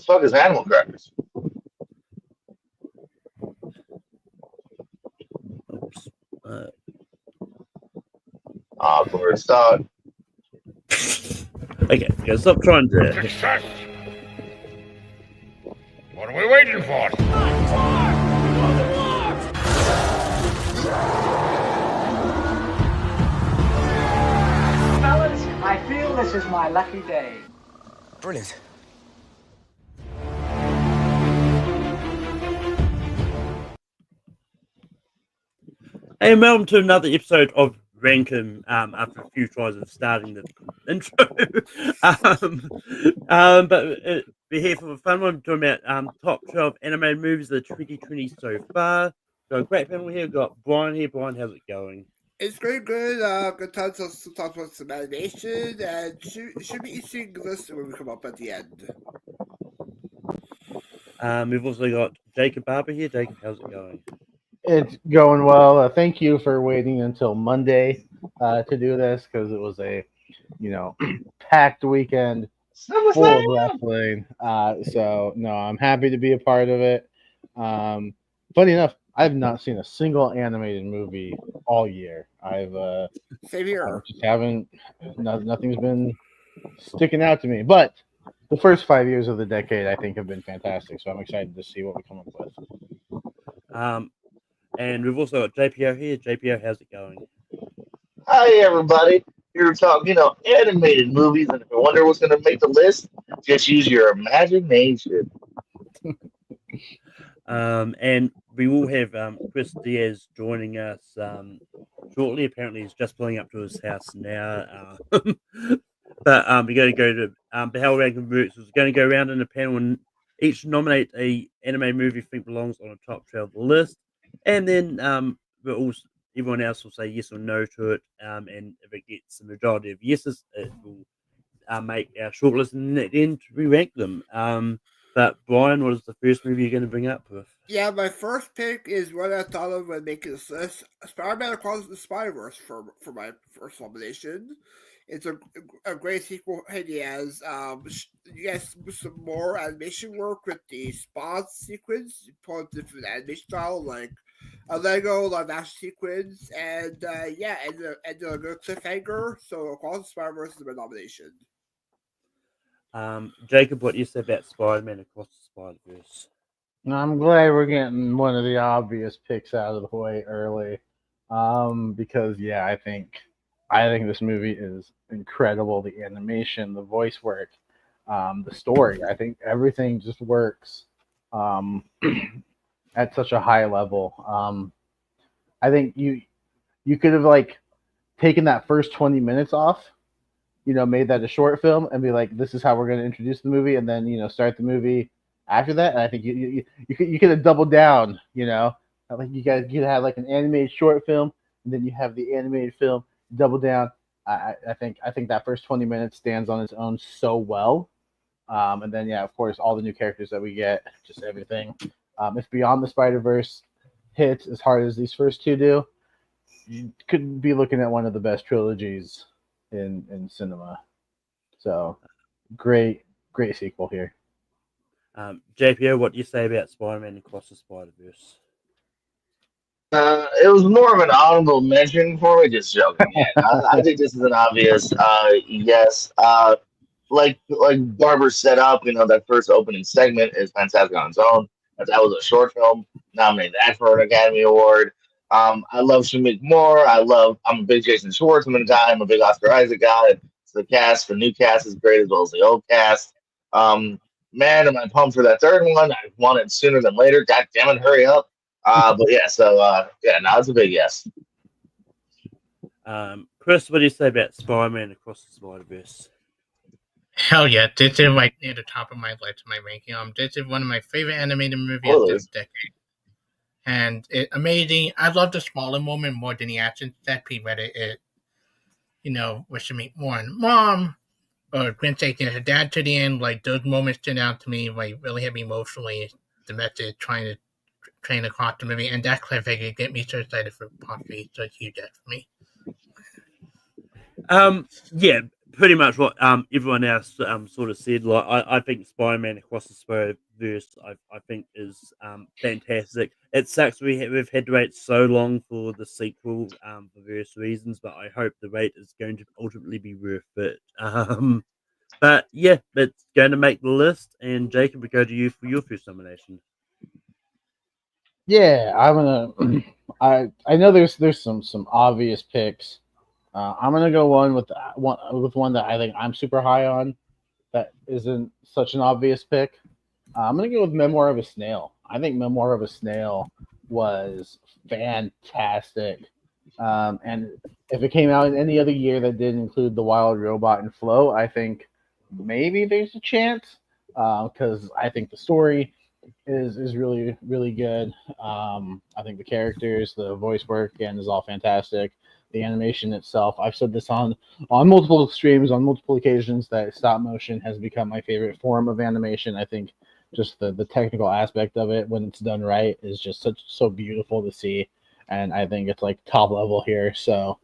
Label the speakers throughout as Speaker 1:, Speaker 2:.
Speaker 1: The fuck is animal crackers?
Speaker 2: Oops.
Speaker 1: Awkward start.
Speaker 2: Okay, stop trying to.
Speaker 3: Success! What are we waiting for?
Speaker 4: Fellas, I feel this is my lucky day.
Speaker 5: Brilliant.
Speaker 2: Hey, and welcome to another episode of Rankum. After a few tries of starting the intro, but we're here for a fun one. We're talking about top 12 animated movies of the 2020s so far. Got a great panel here. We've got Brian here. Brian, how's it going?
Speaker 6: It's going good. Good time to talk about some animation, and should be interesting list when we come up at the end.
Speaker 2: We've also got Jacob Barber here. Jacob, how's it going?
Speaker 7: It's going well. Thank you for waiting until Monday to do this because it was a, packed weekend full of wrestling. So no, I'm happy to be a part of it. Funny enough, I've not seen a single animated movie all year.
Speaker 6: Same here.
Speaker 7: Just haven't. Nothing's been sticking out to me. But the first 5 years of the decade, I think, have been fantastic. So I'm excited to see what we come up with.
Speaker 2: And we've also got JPO here. JPO, how's it going?
Speaker 1: Hi, everybody. Here to talk, animated movies. And if you wonder what's going to make the list, just use your imagination.
Speaker 2: And we will have Chris Diaz joining us shortly. Apparently, he's just pulling up to his house now. But we're going to go to Behel Rankin Roots. We're going to go around in a panel and each nominate a anime movie we think belongs on a top 12 list. And then everyone else will say yes or no to it. And if it gets the majority of yeses, it will make our shortlist and then we rank them. But Brian, what is the first movie you're going to bring up with?
Speaker 6: Yeah, my first pick is what I thought of when making this list: Spider-Man Across the Spider-Verse for my first nomination. It's a great sequel. And he has you guys do some more animation work with the spawn sequence, you pull a different animation style like a Lego live action sequence, and and a good cliffhanger. So Across the Spider-Verse is my nomination.
Speaker 2: Jacob, what do you say about Spider-Man Across the Spider-Verse?
Speaker 7: I'm glad we're getting one of the obvious picks out of the way early, because I think this movie is incredible. The animation, the voice work, the story. I think everything just works at such a high level. I think you could have taken that first 20 minutes off, made that a short film and be like, this is how we're going to introduce the movie, and then start the movie after that. And I think you could have doubled down. I think you guys could have an animated short film, and then you have the animated film. Double down. I think that first 20 minutes stands on its own so well. And then of course, all the new characters that we get, just everything. If Beyond the Spider-Verse hits as hard as these first two do, you could be looking at one of the best trilogies in cinema. So great sequel here.
Speaker 2: JPO, what do you say about Spider-Man Across the Spider-Verse?
Speaker 1: It was more of an honorable mention for me. Just joking. I think this is an obvious yes. Like Barber set up, that first opening segment is fantastic on its own. That was a short film, nominated that for an Academy Award. I love Shamik Moore. I'm a big Jason Schwartzman guy. I'm a big Oscar Isaac guy. So the new cast is great as well as the old cast. Man, am I pumped for that third one? I want it sooner than later. God damn it, hurry up. It's a big yes.
Speaker 2: Chris, what do you say about Spider-Man Across the Spider-Verse?
Speaker 8: Hell yeah, this is right near the top of my list, my ranking. This is one of my favorite animated movies of this decade. And it's amazing. I love the smaller moment more than the action set piece, whether it, with Shamik Moore and Mom, or Gwen taking her dad to the end. Those moments stood out to me, really hit me emotionally. The message trying to train across the movie, and that cliffhanger get me so excited for part 3. So it's huge for me.
Speaker 2: pretty much what everyone else sort of said. Like I think Spider-Man Across the Spider-Verse I think is fantastic. It sucks we've had to wait so long for the sequel for various reasons, but I hope the wait is going to ultimately be worth it. But yeah, it's going to make the list. And Jacob, we go to you for your first nomination.
Speaker 7: Yeah, I'm gonna. I know there's some obvious picks. I'm gonna go with one that I think I'm super high on. That isn't such an obvious pick. I'm gonna go with Memoir of a Snail. I think Memoir of a Snail was fantastic. And if it came out in any other year that didn't include The Wild Robot and Flow, I think maybe there's a chance because I think the story is really really good. I think the characters, the voice work, again, is all fantastic. The animation itself, I've said this on multiple streams on multiple occasions that stop motion has become my favorite form of animation. I think just the technical aspect of it when it's done right is just so beautiful to see, and I think it's like top level here. So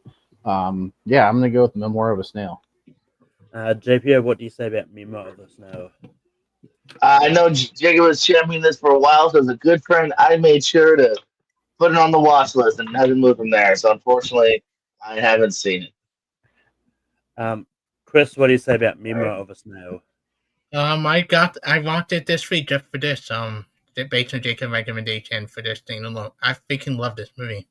Speaker 7: yeah, I'm gonna go with Memoir of a Snail.
Speaker 2: JPO, what do you say about Memoir of a Snail?
Speaker 1: I know Jacob was championing this for a while, so as a good friend, I made sure to put it on the watch list and hasn't moved from there. So unfortunately, I haven't seen it.
Speaker 2: Chris, what do you say about Memoir of a Snail?
Speaker 8: I wanted this week just for this. Based on Jacob's recommendation for this thing alone, I freaking love this movie.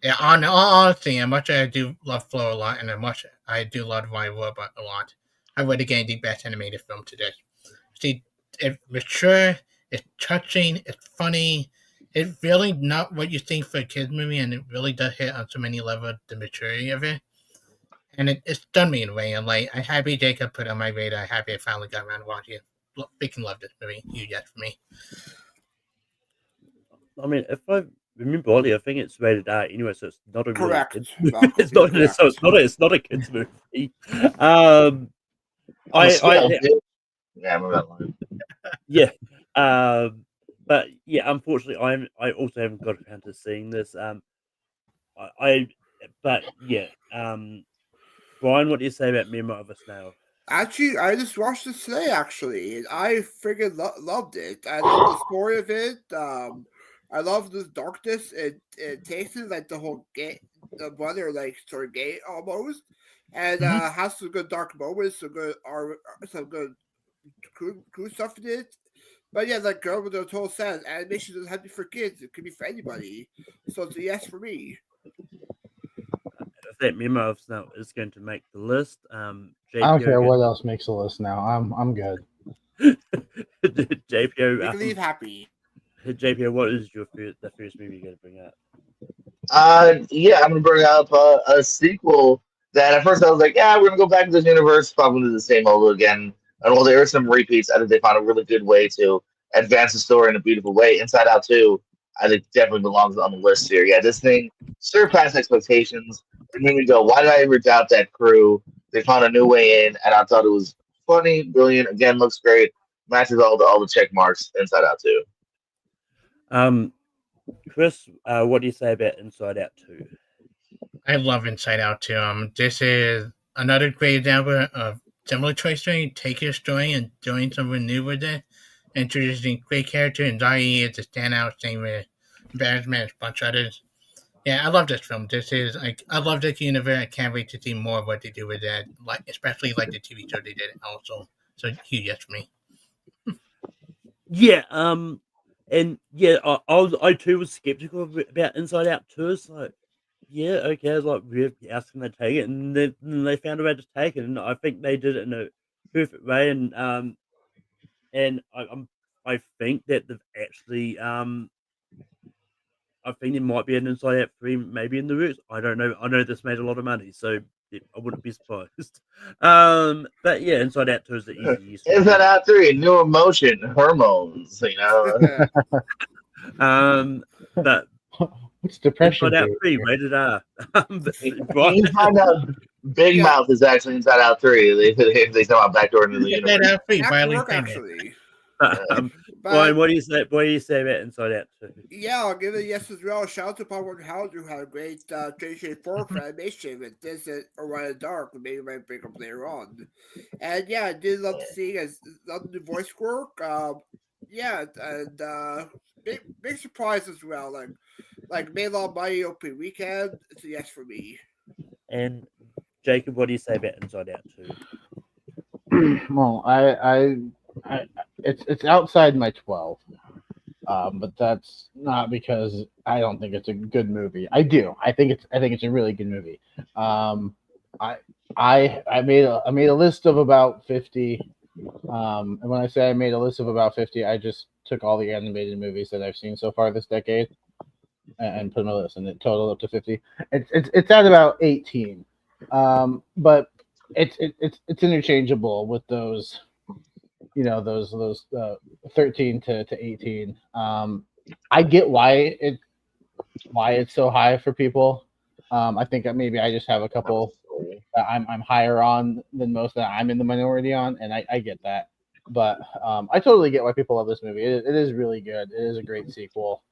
Speaker 8: Yeah, on all honesty, as much as I do love Flow a lot, and as much I do love Wild Robot a lot, I would again the best animated film to this. See, it's mature, it's touching, it's funny. It's really not what you think for a kids movie, and it really does hit on so many levels the maturity of it. And it's done me in a way. I'm happy Jacob put it on my radar. Happy I finally got around to watching it. Freaking love this movie. Huge yes for me.
Speaker 2: I mean, if I remember rightly, I think it's rated R anyway, so it's not a
Speaker 6: Correct.
Speaker 2: really kids movie. It's not a kids movie.
Speaker 1: Yeah, I remember that line.
Speaker 2: Yeah. But yeah, unfortunately, I also haven't got around to seeing this. But yeah. Brian, what do you say about Memoir of a Snail?
Speaker 6: Actually, I just watched it today. Actually, and I freaking loved it. I love the story of it. I love the darkness it takes it, like the whole gay, the brother like sort of gay almost, and has some good dark moments, some good cool stuff in it. But yeah, like girl with the total says, animation doesn't have to be for kids; it could be for anybody. So it's a yes for me.
Speaker 2: If that Memoir of a Snail is going to make the list,
Speaker 7: I don't care what else makes the list now. I'm good.
Speaker 2: JPO,
Speaker 6: You can leave happy.
Speaker 2: JPO, what is the first movie you're going to bring up?
Speaker 1: Yeah, I'm gonna bring up a sequel that at first I was like, yeah, we're gonna go back to this universe, probably do the same old again. And while there are some repeats, I think they found a really good way to advance the story in a beautiful way. Inside Out 2, I think definitely belongs on the list here. Yeah, this thing surpassed expectations. It made me go, why did I ever doubt that crew? They found a new way in, and I thought it was funny, brilliant. Again, looks great, matches all the check marks. Inside Out 2.
Speaker 2: Chris, what do you say about Inside Out 2?
Speaker 8: I love Inside Out 2. This is another great example of similar Toy Story, taking a story and doing something new with it, introducing great character, and Zai is a standout, same with Embarrassment, a bunch of others. Yeah, I love this film. I love this universe. I can't wait to see more of what they do with that, especially the TV show they did also. So huge yes for me.
Speaker 2: Yeah, and yeah, I too was skeptical about Inside Out 2. It's like, yeah, okay, I was like, where else can they take it? And then they found a way to take it, and I think they did it in a perfect way. And I think that they've actually I think there might be an Inside Out 3 maybe in the roots. I don't know. I know this made a lot of money, so I wouldn't be surprised. But yeah, Inside Out 2 is the easiest.
Speaker 1: Inside Out 3, new emotion, hormones,
Speaker 2: But
Speaker 7: What's depression?
Speaker 2: Inside Out 3, rated R.
Speaker 1: You find out Big Mouth is actually Inside Out 3. They come out backdoor into the universe.
Speaker 8: That out 3,
Speaker 6: That could work, actually.
Speaker 2: Brian, what do you say? What do you say about Inside Out 2?
Speaker 6: Yeah, I'll give it a yes as well. Shout out to Paul Howard, who had a great 2024 for animation with this and Around the Dark, and maybe might bring up later on. And yeah, I did love to see love the voice work. Yeah, and big surprise as well. Like made a lot of money opening weekend. It's a yes for me.
Speaker 2: And Jacob, what do you say about Inside Out 2?
Speaker 7: Well, I it's outside my 12, but that's not because I don't think it's a good movie. I do. I think it's a really good movie. I made a list of about 50. And when I say I made a list of about 50, I just took all the animated movies that I've seen so far this decade and put them on a list, and it totaled up to 50. It's at about 18, but it's interchangeable with those, those 13 to 18. I get why it's so high for people. I think that maybe I just have a couple that I'm higher on than most that I'm in the minority on, and I get that. But I totally get why people love this movie. It is really good. It is a great sequel.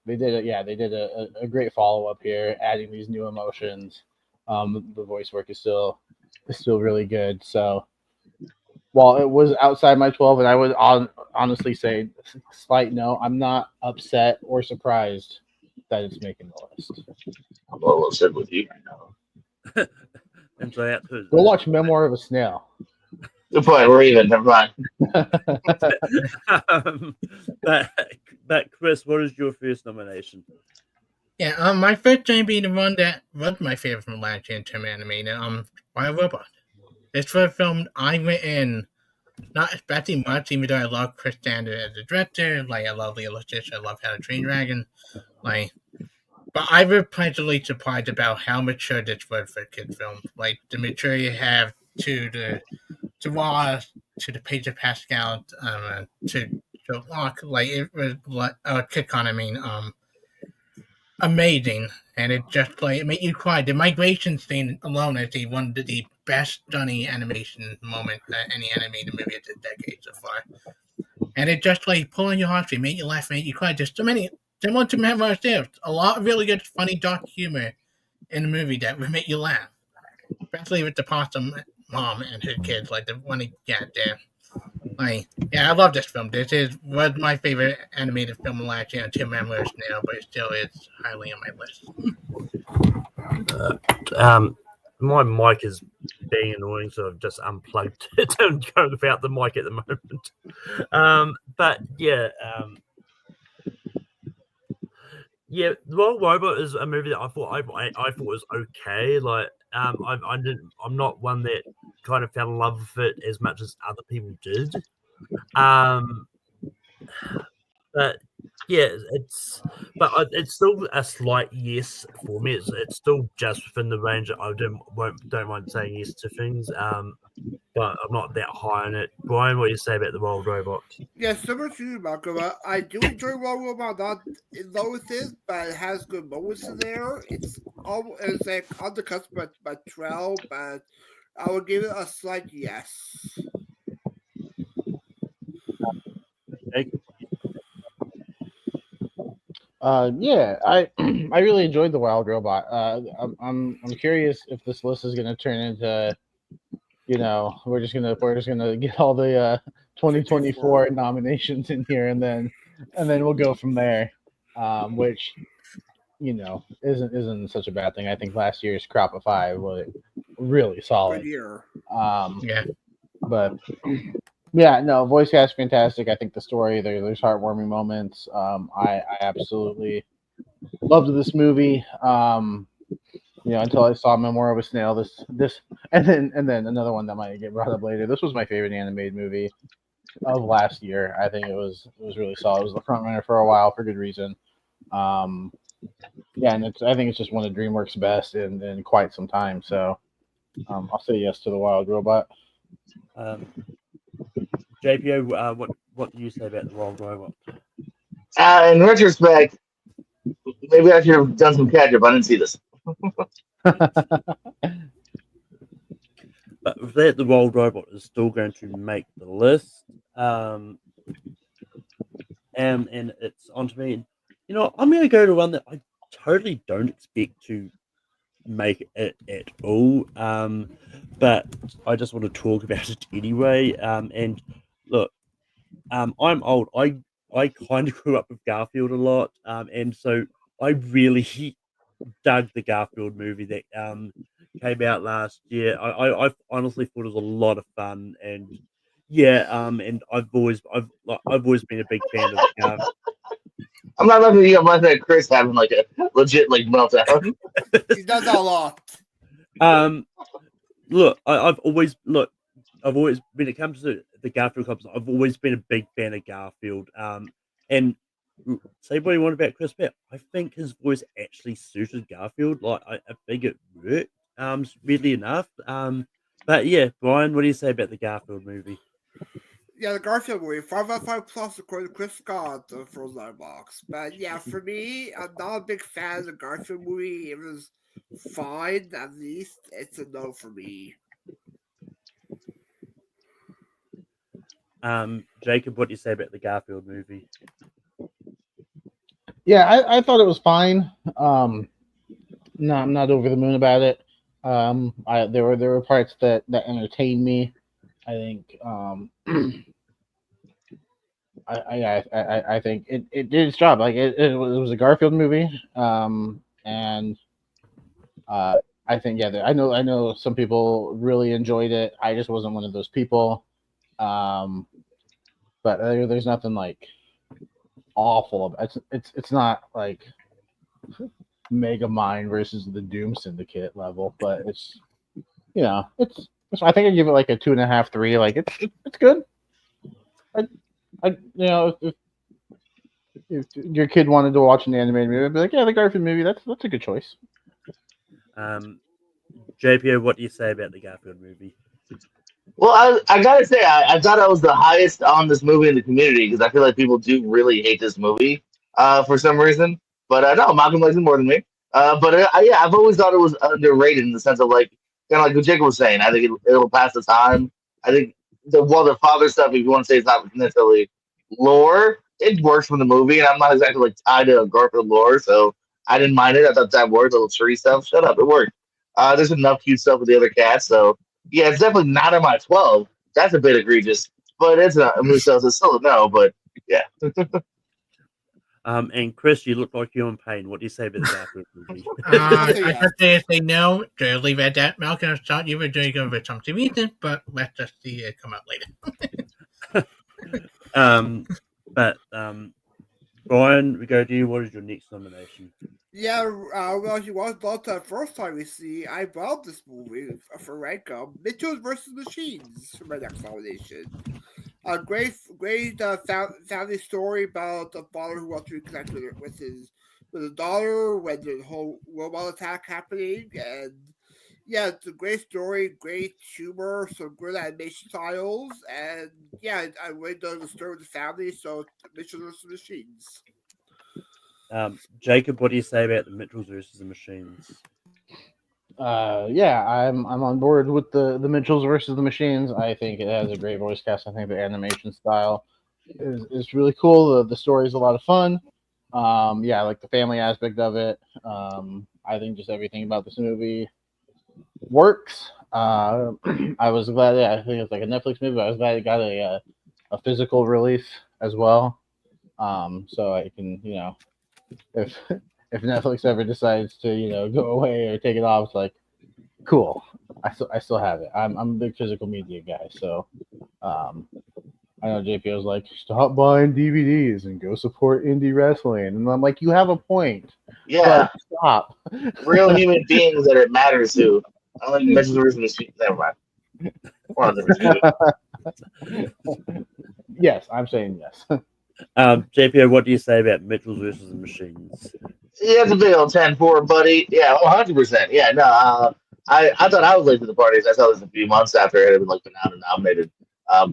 Speaker 7: They did a great follow up here, adding these new emotions. The voice work is still really good. So while it was outside my 12, and I would honestly say, slight no, I'm not upset or surprised that it's making the list.
Speaker 1: I'm a little upset with you right now.
Speaker 2: Inside Out 2.
Speaker 7: Go watch Memoir of a Snail.
Speaker 1: Good point. We're even. Never mind.
Speaker 2: But Chris, what is your first nomination?
Speaker 8: Yeah, my first time being the one that was my favorite from last year in terms of animated, Wild Robot. This first film I went in not expecting much, even though I love Chris Standard as a director, like I love Leo Licious, I love How to Train Dragon, but I was pleasantly surprised about how mature this was for a kid film. Like the maturity you have to the raw, to the Page of Pascal, to Locke, like it was KidCon, amazing, and it just it made you cry. The migration scene alone is one of the best stunning animation moments that any animated movie of this decade so far. And it just pulling your heartstrings, made you laugh, made you cry. There's so many similar to Memoir there. A lot of really good, funny, dark humor in the movie that would make you laugh, especially with the possum mom and her kids, like the one he got there. Yeah, I love this film. This was my favorite animated film last year until Memoirs now, but it still is highly on my list.
Speaker 2: My mic is being annoying, so I've just unplugged it and go without the mic at the moment. But yeah, the Wild Robot is a movie that I thought was okay. I'm not one that kind of fell in love with it as much as other people did. But yeah, it's still a slight yes for me. It's still just within the range that I don't mind saying yes to things. But I'm not that high on it. Brian, what do you say about the Wild Robot?
Speaker 6: Yeah, similar to you, Malcolm. I do enjoy Wild Robot. Not in love with it, but it has good moments in there. It's on the cusp by 12, but I would give it a slight yes.
Speaker 7: Yeah, I I really enjoyed the Wild Robot. I'm curious if this list is gonna turn into, we're just gonna get all the 2024 nominations in here, and then we'll go from there. Which isn't such a bad thing. I think last year's crop of 5 was really solid.
Speaker 6: Good year.
Speaker 8: Yeah.
Speaker 7: But yeah, no, voice cast fantastic. I think the story there's heartwarming moments. I absolutely loved this movie. Until I saw Memoir of a Snail. This and then another one that might get brought up later. This was my favorite animated movie of last year. I think it was really solid. It was the front runner for a while for good reason. Yeah, and I think it's just one of DreamWorks' best in quite some time. So I'll say yes to the Wild Robot.
Speaker 2: JPO, what do you say about the Wild Robot?
Speaker 1: In retrospect, maybe I should have done some catch up. I didn't see this.
Speaker 2: But with that, the Wild Robot is still going to make the list. and it's onto me. You know, I'm going to go to one that I totally don't expect to make it at all. But I just want to talk about it anyway. And look, I'm old. I kind of grew up with Garfield a lot. And so I really dug the Garfield movie that came out last year. I honestly thought it was a lot of fun, and and I've always been a big fan of Garfield.
Speaker 1: I'm not letting you let Chris having like a legit like meltdown.
Speaker 6: He does that a lot.
Speaker 2: Look, I've always when it comes to the Garfield comics, I've always been a big fan of Garfield. And say what you want about Chris Pratt, I think his voice actually suited Garfield. Like I think it worked. Weirdly enough. But yeah, Brian, what do you say about the Garfield movie?
Speaker 6: Yeah, the Garfield movie, 5 out of 5 plus according to Chris Scott, the Frozen box. But yeah, for me, I'm not a big fan of the Garfield movie. It was fine, at least. It's a no for me.
Speaker 2: Jacob, what do you say about the Garfield movie?
Speaker 7: Yeah, I thought it was fine. No, I'm not over the moon about it. There were parts that entertained me. I think I think it did its job. Like it was a Garfield movie, and I think I know some people really enjoyed it. I just wasn't one of those people. But there's nothing like awful about it. It's not like Megamind versus the Doom Syndicate level, but it's I think I give it like a 2.5, 3. Like it's good. If your kid wanted to watch an animated movie, I'd be like, yeah, the Garfield movie, that's a good choice.
Speaker 2: JPO, what do you say about the Garfield movie?
Speaker 1: Well, I gotta say, I thought I was the highest on this movie in the community because I feel like people do really hate this movie for some reason. But no, Malcolm likes it more than me. Yeah, I've always thought it was underrated in the sense of like kind of like what Jacob was saying. I think it'll pass the time. I think the father stuff, if you want to say it's not necessarily lore, it works for the movie, and I'm not exactly like tied to Garfield lore, so I didn't mind it. I thought that worked. The little tree stuff, shut up, it worked. There's enough cute stuff with the other cats, so yeah, it's definitely not in my 12. That's a bit egregious, but it's not. I mean, so it's still a no, but yeah.
Speaker 2: And Chris, you look like you're in pain. What do you say about the Garfield movie?
Speaker 8: I just say no. Just leave it at that. Malcolm, I thought you were doing it for some reason, but let's just see it come out later.
Speaker 2: Brian, we go to you. What is your next nomination?
Speaker 6: Yeah, well, he was not the first time we see. I brought this movie for Rankum. Mitchell versus Machines for my next nomination. A great family story about a father who wants to reconnect with his daughter when the whole robot attack happening, and yeah, it's a great story, great humor, some good animation styles, and yeah, I really dug the story with the family. So Mitchell versus Machines.
Speaker 2: Jacob, what do you say about the Mitchells versus the Machines?
Speaker 7: Yeah, I'm on board with the Mitchells versus the Machines. I think it has a great voice cast. I think the animation style is really cool. The story is a lot of fun. Yeah, I like the family aspect of it. I think just everything about this movie works. I was glad. I think it's like a Netflix movie. But I was glad it got a physical release as well. So I can if Netflix ever decides to go away or take it off, it's like cool. I still have it. I'm a big physical media guy, so I know JPO's like, stop buying DVDs and go support indie wrestling, and I'm like, you have a point.
Speaker 1: Yeah,
Speaker 7: but stop.
Speaker 1: Real human beings that it matters to. I don't like Mitchell's versus Machines. Never mind. We're on a different movie.
Speaker 7: Yes, I'm saying yes.
Speaker 2: JPO, what do you say about Mitchells versus the Machines?
Speaker 1: Yeah, it's a big old 10-4, buddy. Yeah, 100%. Yeah, no, I thought I was late to the party. I saw this a few months after it had been like been out and nominated.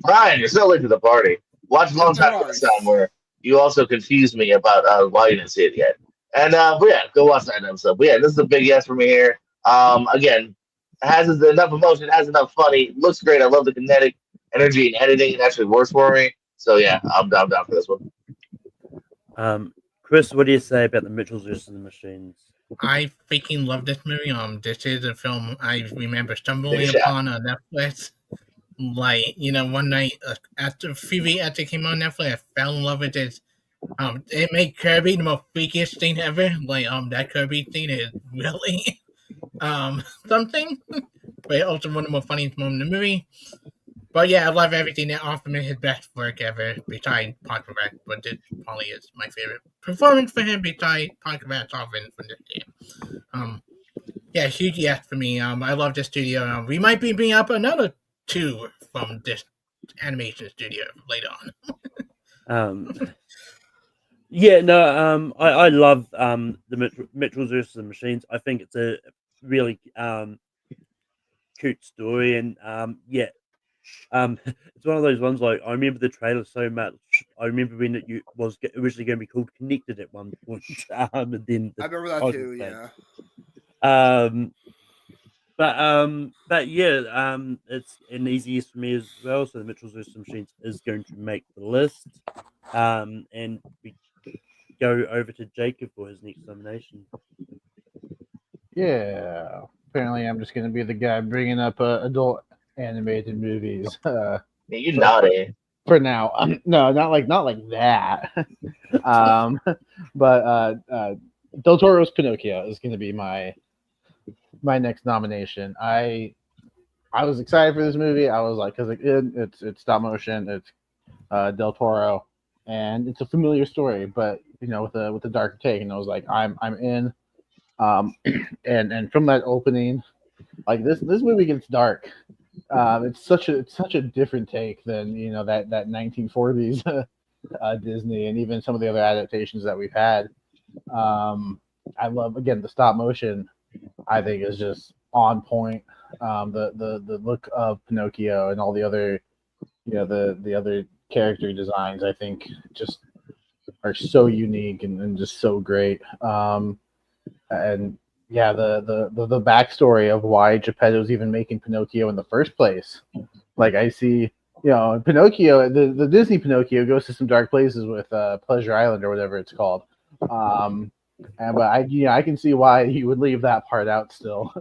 Speaker 1: Brian, you're still late to the party. Watch Long Time First Time, where you also confused me about why you didn't see it yet. And but yeah, go watch that episode. But yeah, this is a big yes for me here. Again, it has enough emotion, it has enough funny, looks great. I love the kinetic energy and editing. It actually works for me. So yeah, I'm down for this one.
Speaker 2: Chris, what do you say about the Mitchells versus the Machines?
Speaker 8: I freaking love this movie. This is a film I remember stumbling
Speaker 1: Big shot.
Speaker 8: upon on Netflix. Like, one night after it came on Netflix, I fell in love with it. It made Kirby the most freakiest thing ever. Like, that Kirby thing is really something. But also one of the most funniest moments in the movie. But yeah, I love everything that offered me his best work ever, besides Parker Rat, but this probably is my favorite performance for him besides Parker Rat's offense from this game. Yeah, huge yes for me. I love this studio. We might be bringing up another 2 from this animation studio later on.
Speaker 2: Yeah, no, I love the Mitchells versus the Machines. I think it's a really cute story, and yeah, it's one of those ones like I remember the trailer so much. I remember when it was originally going to be called Connected at one point, and then
Speaker 6: I remember that too. Yeah.
Speaker 2: But yeah, it's an easy yes for me as well. So the Mitchells vs. Machines is going to make the list. And we go over to Jacob for his next nomination.
Speaker 7: Yeah. Apparently, I'm just going to be the guy bringing up adult animated movies.
Speaker 1: Yeah, you naughty.
Speaker 7: For now, no, not like that. But Del Toro's Pinocchio is going to be my next nomination. I was excited for this movie. I was like, because it's stop motion, it's Del Toro, and it's a familiar story, but with a darker take. And I was like, I'm in. And from that opening, like this movie gets dark. It's such a different take than that 1940s Disney, and even some of the other adaptations that we've had. I love, again, the stop motion. I think is just on point. The look of Pinocchio and all the other the other character designs, I think, just are so unique and just so great. And yeah, the backstory of why Geppetto's even making Pinocchio in the first place. Like, I see, Pinocchio, the Disney Pinocchio goes to some dark places with Pleasure Island or whatever it's called. But I can see why he would leave that part out still.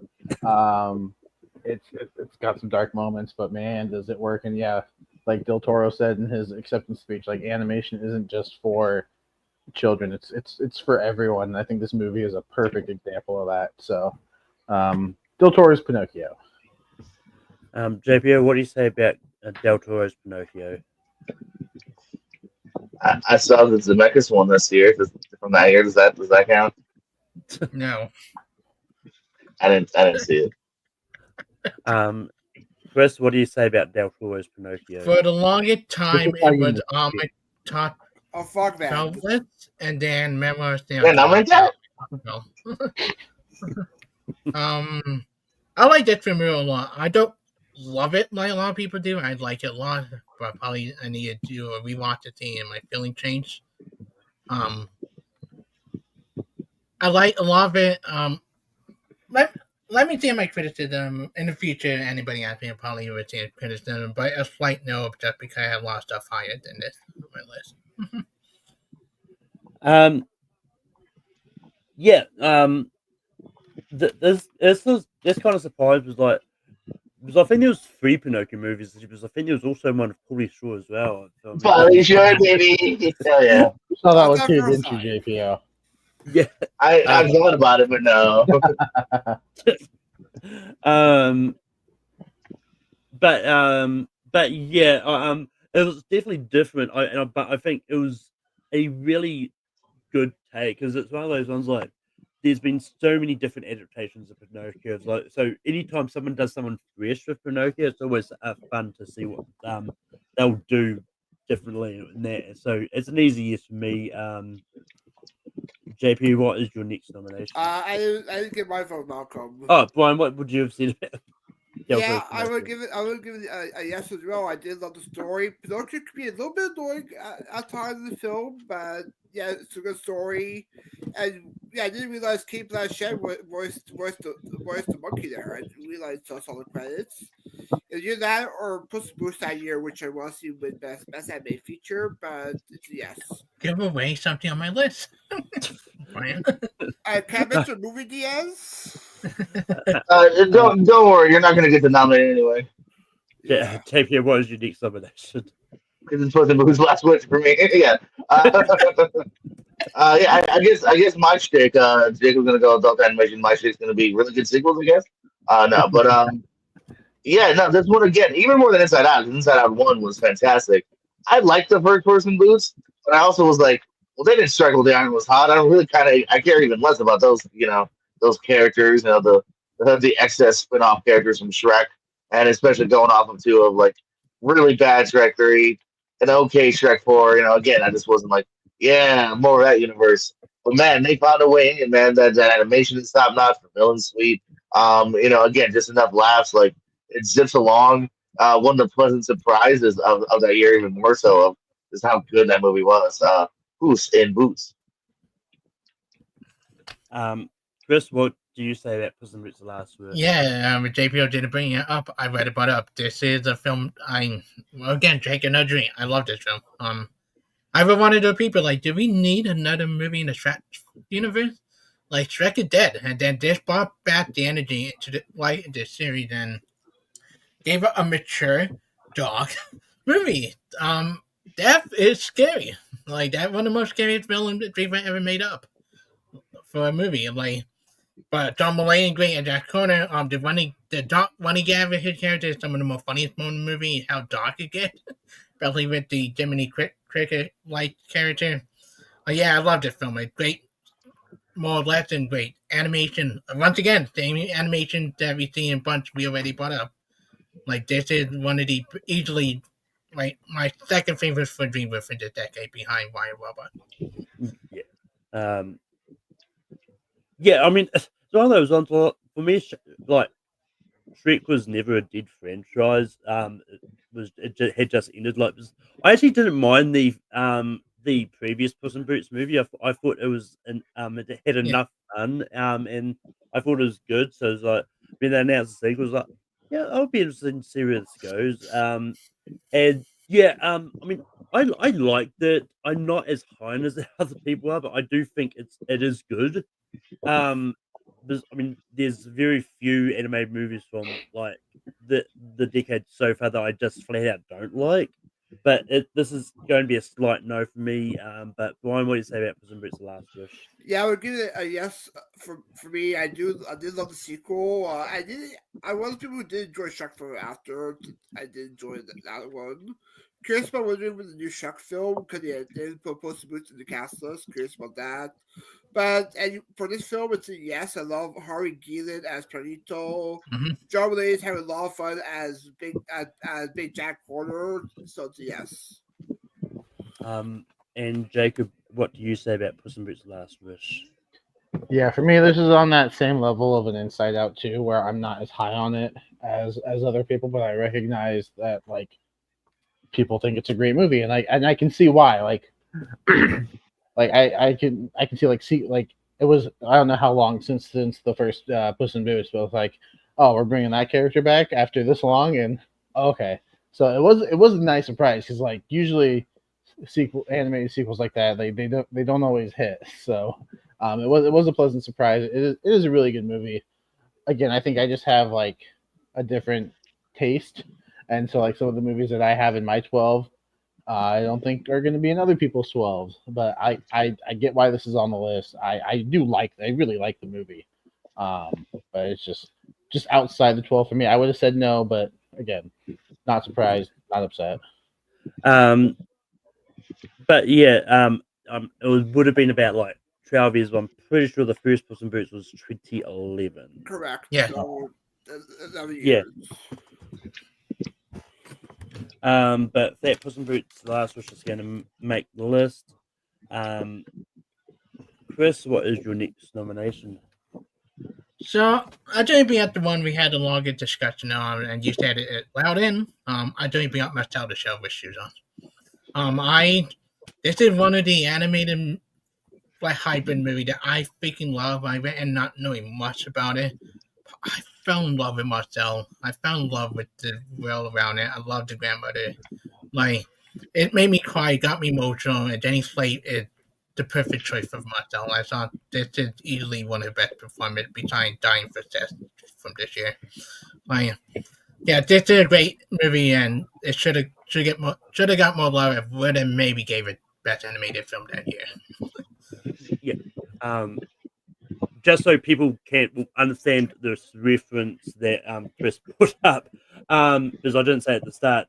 Speaker 7: It's got some dark moments, but man, does it work. And yeah, like Del Toro said in his acceptance speech, like, animation isn't just for children, it's for everyone. I think this movie is a perfect example of that. So Del Toro's Pinocchio.
Speaker 2: JPO, what do you say about Del Toro's Pinocchio?
Speaker 1: I saw the Zemeckis one this year. From that year, does that count?
Speaker 8: No.
Speaker 1: I didn't see it.
Speaker 2: Chris, what do you say about Del Toro's Pinocchio?
Speaker 8: For the longest time, it was on my top.
Speaker 6: Oh, fuck that.
Speaker 8: List, and then Memoirs.
Speaker 1: Yeah, not like that.
Speaker 8: No. I like that film a lot. I don't love it like a lot of people do. I like it a lot, but probably I need to do a rewatch it and my feeling changed. I like a lot of it. Let me say my criticism in the future. Anybody asks me, I'll probably would say criticism, but a slight no, just because I have a lot of stuff higher than this on my list.
Speaker 2: Yeah. This kind of surprise was like, because I think there was 3 Pinocchio movies, because I think there was also one of Pauly Shore as well.
Speaker 1: Pauly Shore, baby. Hell yeah.
Speaker 7: Oh, that was too, didn't you, JPO?
Speaker 2: Yeah.
Speaker 1: I've thought about it, but no.
Speaker 2: But yeah, it was definitely different. But I think it was a really good take, because it's one of those ones like, there's been so many different adaptations of Pinocchio. Like, so anytime someone does someone fresh with Pinocchio, it's always fun to see what they'll do differently in that. So it's an easy yes for me. JP, what is your next nomination?
Speaker 6: I didn't get my vote, Malcolm.
Speaker 2: Oh, Brian, what would you have said?
Speaker 6: Yeah, I would give it a yes as well. I did love the story. Pinocchio could be a little bit annoying at times in the film, but yeah, it's a good story. And yeah, I didn't realize Kate Blanchett voiced the monkey there. I didn't realize I saw the credits. Either that or Puss in Boots that year, which I want to see with best animated feature, but it's a yes.
Speaker 8: Give away something on my list. Brian.
Speaker 6: I can't mention movie Diaz.
Speaker 1: Don't worry, you're not gonna get the nominate anyway.
Speaker 2: Yeah, JP, what is your next nomination?
Speaker 1: Because it's supposed to move last wish for me. Yeah. Yeah, I guess my shtick, Jacob's gonna go adult animation. My shtick's gonna be really good sequels, I guess. No, but yeah, no, this one again, even more than Inside Out, because Inside Out 1 was fantastic. I liked the first person boots, but I also was like, well, they didn't strike while the iron was hot. I don't really I care even less about those, those characters, the excess spin off characters from Shrek, and especially going off of two of like really bad Shrek 3, an okay Shrek 4. Again, I just wasn't like, yeah, more of that universe. But man, they found a way in, man. That animation is top notch, the villain's sweet. Again, just enough laughs. Like it zips along. One of the pleasant surprises of that year, even more so, of is how good that movie was. Goose in Boots.
Speaker 2: Chris, what do you say about Puss in Boots: The Last Wish?
Speaker 8: Yeah, JPO didn't bring it up. I read about it up. This is a film. Again, Jake and Dream. I love this film. I ever wanted to people like, do we need another movie in the Shrek universe? Like Shrek is dead, and then this brought back the energy into the series and gave it a mature dog movie. That is scary. Like that one of the most scariest films that Dream ever made up for a movie. Like, but John Mulaney great and Jack Corner. Running Gavin, his character is some of the most funniest moments in the movie. How dark it gets, especially with the Jiminy Cricket like character. Yeah, I love this film. It's great, more or less than great animation. Once again, same animation that we see in Bunch we already brought up. Like this is one of the easily like my second favorite for DreamWorks for this decade, behind Wire Robot.
Speaker 2: Yeah. Yeah, I mean, it's one of those ones. For me, like Shrek was never a dead franchise. It had just ended. Like, I actually didn't mind the previous Puss in Boots movie. I thought it was it had enough fun. And I thought it was good. So it was like when they announced the sequel, it was like, yeah, I'll be interested to see where this goes. And yeah, I mean, I liked it. I'm not as high as the other people are, but I do think it is good. There's very few animated movies from like the decade so far that I just flat out don't like. But this is going to be a slight no for me. But Brian, what do you say about Puss in Boots: The Last Wish?
Speaker 6: Yeah, I would give it a yes for me. I did love the sequel. I was people who did enjoy Shrek film after. I did enjoy that one. Curious about what they're doing with the new Shrek film because they did put Puss in Boots in the cast list. Curious about that. But for this film, it's a yes. I love Harry Gielin as Perito.
Speaker 8: Mm-hmm.
Speaker 6: John Mulaney is having a lot of fun as Big Jack Horner. So it's a yes.
Speaker 2: And Jacob, what do you say about Puss in Boots: The Last Wish?
Speaker 7: Yeah, for me, this is on that same level of an Inside Out 2, where I'm not as high on it as other people, but I recognize that like people think it's a great movie, and I can see why. Like, like I can see it was, I don't know how long since the first Puss in Boots, but it's like, oh, we're bringing that character back after this long, and okay, so it was a nice surprise because like usually animated sequels like that they don't always hit. So it was a pleasant surprise. It is a really good movie. Again, I think I just have like a different taste, and so like some of the movies that I have in my 12, I don't think are going to be in other people's 12. But I get why this is on the list. I really like the movie, but it's just outside the 12 for me. I would have said no, but again, not surprised, not upset.
Speaker 2: But yeah, would have been about like 12 years. But I'm pretty sure the first Puss in Boots was 2011.
Speaker 6: Correct.
Speaker 8: Yeah.
Speaker 6: So,
Speaker 2: yeah. But that Puss in Boots: The Last Wish is going to make the list. Chris, what is your next nomination?
Speaker 8: So I don't bring up the one we had a longer discussion on, and you said it loud in. I don't bring up Marcel the Shell with shoes on. This is one of the animated hybrid movie that I freaking love. I read and not knowing much about it. I fell in love with Marcel. I fell in love with the world around it. I love the grandmother. Like, it made me cry, got me emotional, and Jenny Slate is the perfect choice for Marcel. I thought this is easily one of the best performances behind Dying for Test from this year. Like, yeah, this is a great movie, and it should have got more love if would have maybe gave it best animated film that year.
Speaker 2: Yeah. Just so people can understand this reference that Chris put up, because I didn't say at the start.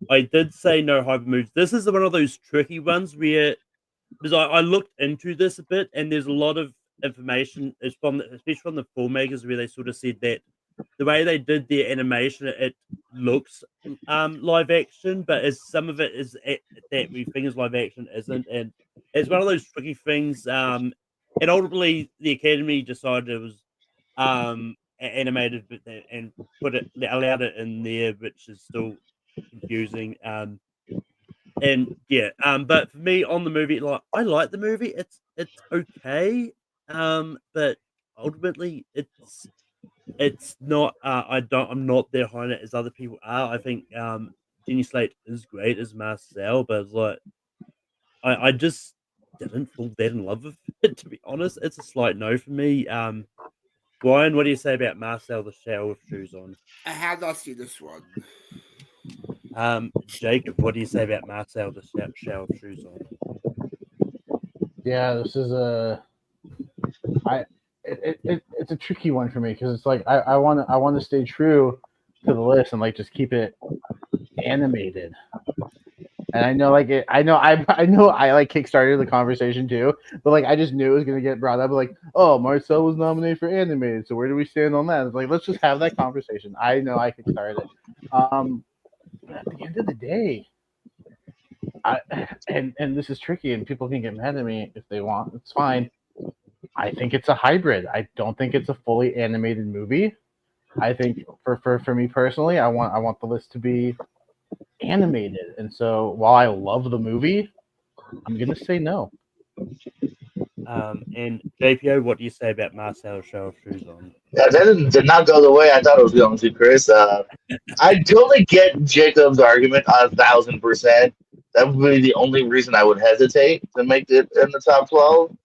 Speaker 2: I did say no hyper moves. This is one of those tricky ones where, because I looked into this a bit, and there's a lot of information, especially from the filmmakers, where they sort of said that the way they did their animation, it looks live action, but as some of it is that we think is live action isn't, and it's one of those tricky things. And ultimately, the Academy decided it was animated, and allowed it in there, which is still confusing. And yeah, but for me on the movie, like I like the movie. It's okay. But ultimately, it's not. I'm not there high on it as other people are. I think Jenny Slate is great as Marcel, but it's like I just didn't fall that in love with it. To be honest, it's a slight no for me. Brian, what do you say about Marcel the Shell with Shoes On?
Speaker 6: I have not seen this one.
Speaker 2: Jacob, what do you say about Marcel the Shell with Shoes On?
Speaker 7: Yeah, this is it's a tricky one for me because it's like I want to stay true to the list and like just keep it animated. And I know like I know I like kickstarted the conversation too, but like I just knew it was gonna get brought up. Like, oh, Marcel was nominated for animated, so where do we stand on that? It's like let's just have that conversation. I know I kickstarted it. At the end of the day, and this is tricky, and people can get mad at me if they want. It's fine. I think it's a hybrid. I don't think it's a fully animated movie. I think for me personally, I want the list to be animated. And so while I love the movie, I'm gonna say no.
Speaker 2: And JPO, what do you say about Marcel Show of Shoes On?
Speaker 1: Yeah, that did not go the way I thought it was going to, Chris. I totally get Jacob's argument 1,000%. That would be the only reason I would hesitate to make it in the top 12.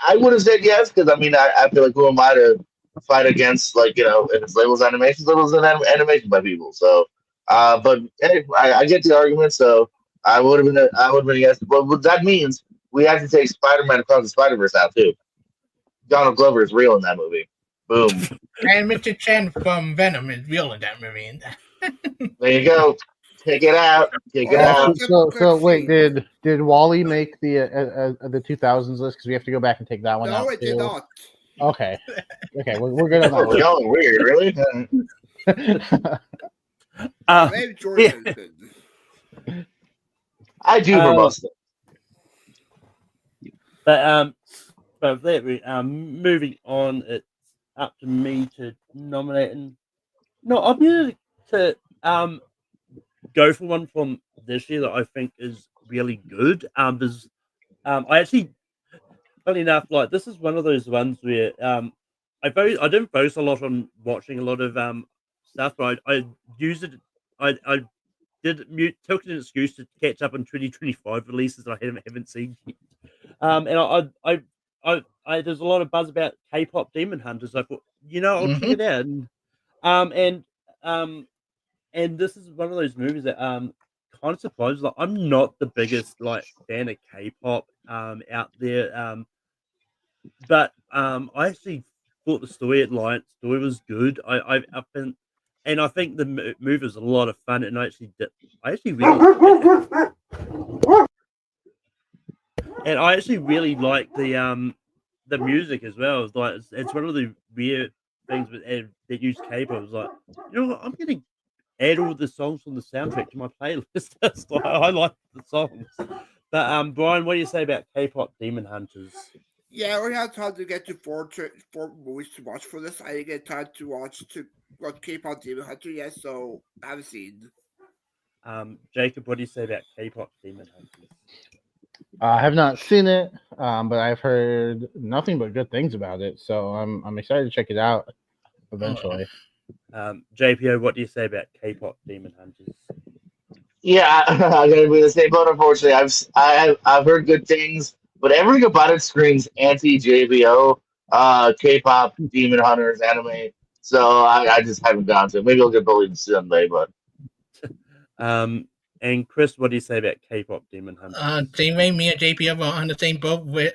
Speaker 1: I would have said yes because I mean I feel like who am I to fight against, like, if it's labels animation, labels animation by people. So, but hey, I get the argument. So I would have been a yes. But what that means, we have to take Spider-Man Across the Spider-Verse out too. Donald Glover is real in that movie. Boom.
Speaker 8: And Mr. Chen from Venom is real in that movie.
Speaker 1: There you go. Take it out. Take it out.
Speaker 7: So wait, did Wally make the 2000s list? Because we have to go back and take that one out.
Speaker 6: No, it did not.
Speaker 7: Okay, we're good on that.
Speaker 1: We're going weird, really.
Speaker 6: Maybe Jordan did.
Speaker 1: I do for most of it.
Speaker 2: But that moving on, it's up to me to nominate. And no, I'm going to go for one from this year that I think is really good. There's I actually, funny enough, like this is one of those ones where I didn't focus a lot on watching a lot of stuff, but I used it. I took an excuse to catch up on 2025 releases that I haven't seen yet. And I there's a lot of buzz about K-pop Demon Hunters. I thought, I'll check it out. And this is one of those movies that kind of surprises. Like, I'm not the biggest like fan of K-pop out there, but I actually thought the story was good. I've been, and I think the movie was a lot of fun, and I actually really like the music as well. It's like it's one of the weird things that use K-pop. It's like, I'm gonna add all the songs from the soundtrack to my playlist. Like, I like the songs. But Brian, what do you say about K-pop Demon Hunters?
Speaker 6: Yeah, we had time to get to four movies to watch for this. I didn't get time to watch K-pop Demon Hunter yet, so I haven't seen.
Speaker 2: Jacob, what do you say about K-pop Demon Hunters?
Speaker 7: I have not seen it, but I've heard nothing but good things about it. So I'm excited to check it out eventually.
Speaker 2: JPO, what do you say about K-pop Demon Hunters?
Speaker 1: Yeah, I'm gonna be the same boat. Unfortunately, I've heard good things, but everything about it screams anti JBO, K-pop, Demon Hunters, anime. So I just haven't gone to it. Maybe I'll get bullied someday, but
Speaker 2: And Chris, what do you say about K-pop Demon Hunters?
Speaker 8: Same way, me and JP are on the same boat with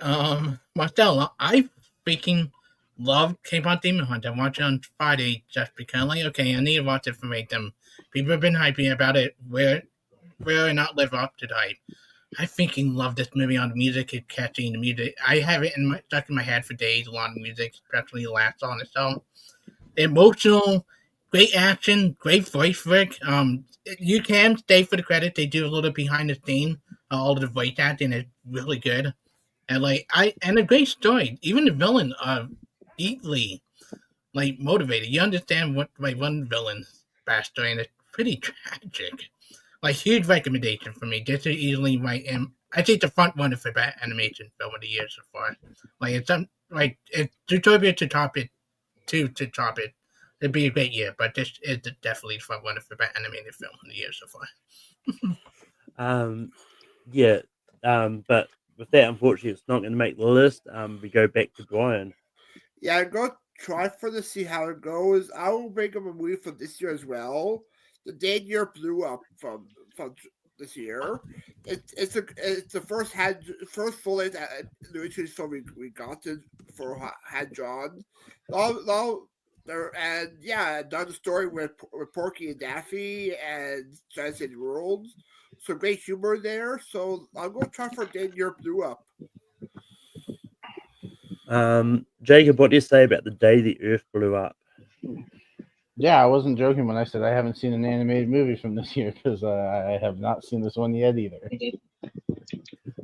Speaker 8: Marcel. I freaking love K-pop Demon Hunt. I watched it on Friday just because, like, okay, I need to watch it for them. People have been hyping about it. Where and not live up to the hype. I freaking love this movie. On the music, it's catchy. The music, I have it stuck in my head for days. A lot of music, especially the last song itself. Emotional, great action, great voice work. You can stay for the credit. They do a little behind the scene. All of the voice acting is really good, and and a great story. Even the villain, deeply motivated. You understand what one villain's backstory, and it's pretty tragic. Huge recommendation for me. This is easily I think the front runner for best animation film of the year so far. It's Zootopia to top it, to top it. It'd be a great year, but this is definitely the front runner for best animated film of the year so far.
Speaker 2: Yeah. But with that, unfortunately, it's not going to make the list. We go back to Brian.
Speaker 6: Yeah, I'm going to try for to see how it goes. I will bring up a movie from this year as well. The Day Year Blew Up from this year. It's the first full length animated film we got for had John. And yeah, done the story with Porky and Daffy and Giants and Worlds. So great humor there. So I'm going to try for Day Year Blew Up.
Speaker 2: Jacob, what do you say about The Day the Earth Blew Up?
Speaker 7: Yeah, I wasn't joking when I said I haven't seen an animated movie from this year because I have not seen this one yet either.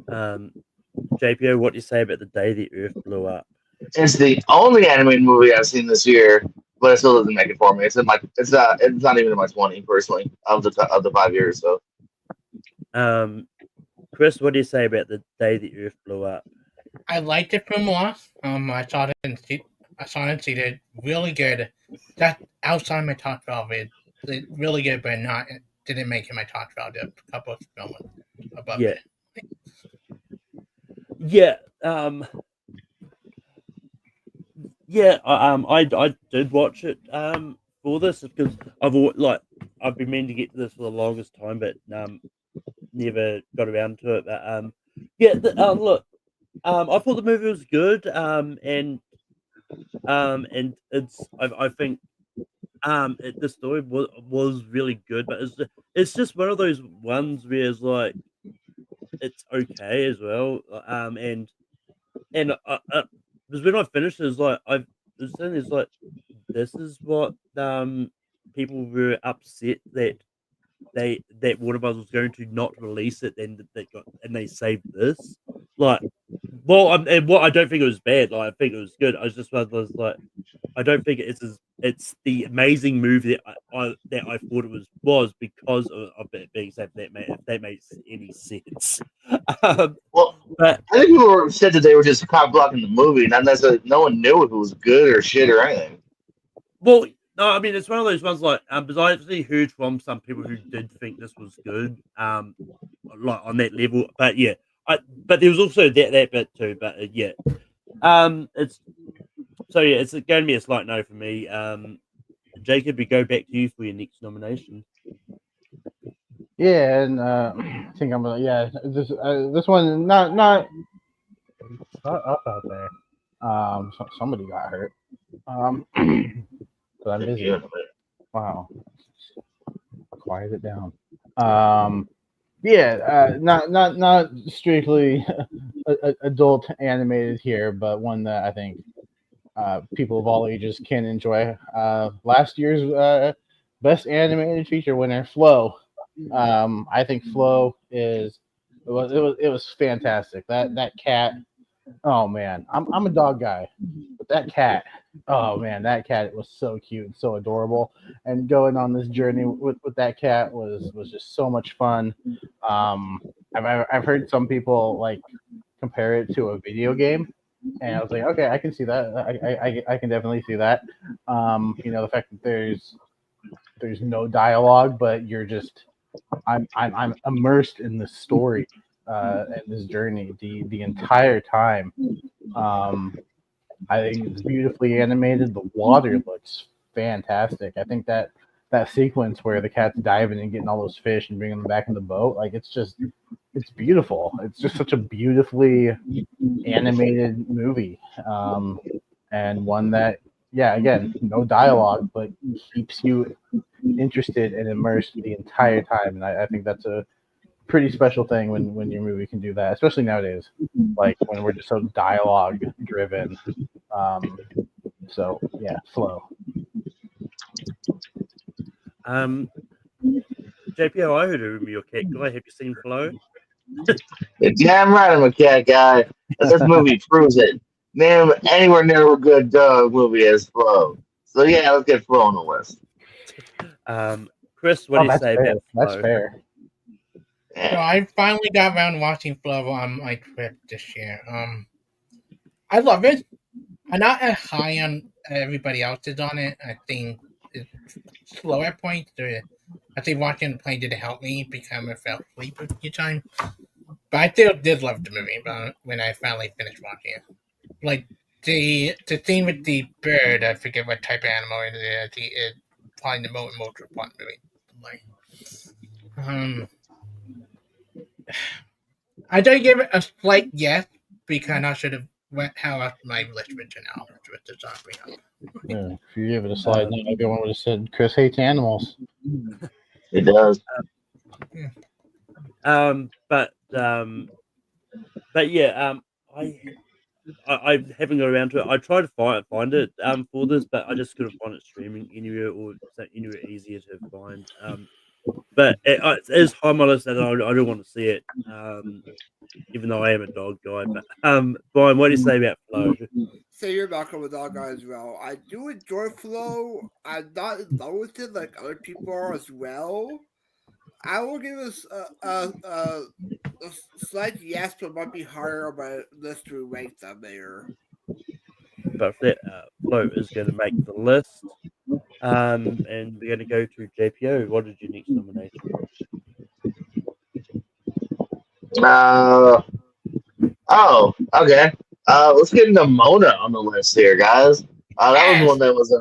Speaker 2: JPO, what do you say about The Day the Earth Blew Up?
Speaker 1: it's the only animated movie I've seen this year, but it still doesn't make it for me. It's not even in my 20 personally of the 5 years. So,
Speaker 2: Chris, what do you say about The Day the Earth Blew Up?
Speaker 8: I liked it from Lost. I saw it in theater. Really good. That outside my top 12 is really good, but didn't make it my top 12. There a couple of films above it.
Speaker 2: Yeah. I did watch it for this because I've been meaning to get to this for the longest time, but never got around to it. But look, I thought the movie was good, and it's I think the story was really good, but it's just one of those ones where it's like it's okay as well, and because when I finished, it's like this is what people were upset that Warner Bros was going to not release it, and they saved this. And what I don't think it was bad. I think it was good. I was like, I don't think it's the amazing movie that I thought it was because of it being saved. If that makes any sense.
Speaker 1: Well,
Speaker 2: But
Speaker 1: I think people said that they were just cock blocking the movie, not necessarily. No one knew if it was good or shit or anything.
Speaker 2: well, no, I mean it's one of those ones because I actually heard from some people who did think this was good, on that level. But yeah, but there was also that bit too. But yeah, it's going to be a slight no for me. Jacob, we go back to you for your next nomination.
Speaker 7: Yeah, and I think I'm gonna. Yeah, this one not up out there. Somebody got hurt. But I'm busy. Wow, quiet it down. Yeah, not strictly adult animated here, but one that I think people of all ages can enjoy. Last year's best animated feature winner, Flow. I think Flow it was fantastic. That cat. Oh man, I'm a dog guy, but that cat. Oh man, that cat was so cute and so adorable. And going on this journey with that cat was just so much fun. I've heard some people compare it to a video game, And I was like, okay, I can see that. I can definitely see that. The fact that there's no dialogue, but you're just I'm immersed in the story and this journey the entire time. I think it's beautifully animated. The water looks fantastic. I think that sequence where the cat's diving and getting all those fish and bringing them back in the boat, like it's beautiful. It's just such a beautifully animated movie, and one that, yeah, again, no dialogue, but keeps you interested and immersed the entire time. And I think that's a pretty special thing when your movie can do that, especially nowadays, like when we're just so dialogue driven. So yeah, Flow.
Speaker 2: JPO, I heard a rumor you're a cat guy. Have you seen Flow?
Speaker 1: You're damn right I'm a cat guy. And this movie proves it. Name anywhere near a good movie as Flow. So yeah, let's get Flow on the list.
Speaker 2: Chris, what do you say
Speaker 7: fair.
Speaker 2: about Flow?
Speaker 7: That's fair.
Speaker 8: So I finally got around to watching Flow on my trip this year. I love it. I'm not as high on everybody else is on it. I think it's slow at points. I think watching the play did help me become a felt asleep a few times. But I still did love the movie when I finally finished watching it. Like the scene with the bird, I forget what type of animal it is. It's probably the most important movie. I don't give it a slight yes because I should have went how else my list written out with the zombie up.
Speaker 7: Yeah, if you give it a slide, then everyone would have said Chris hates animals.
Speaker 1: It does.
Speaker 2: But yeah, I haven't got around to it. I tried to find it for this, but I just couldn't find it streaming anywhere or anywhere easier to find. But it is high on my list, and I don't want to see it. Even though I am a dog guy, but Brian, what do you say about Flow?
Speaker 6: Say you're not a dog guy as well. I do enjoy Flow. I'm not in love with it like other people are as well. I will give us a slight yes, but might be higher on my list to rank them there.
Speaker 2: But that Flow is going to make the list, and we're going to go to JPO. What is your next nomination?
Speaker 1: Okay. Let's get into Mona on the list here, guys. That was one that was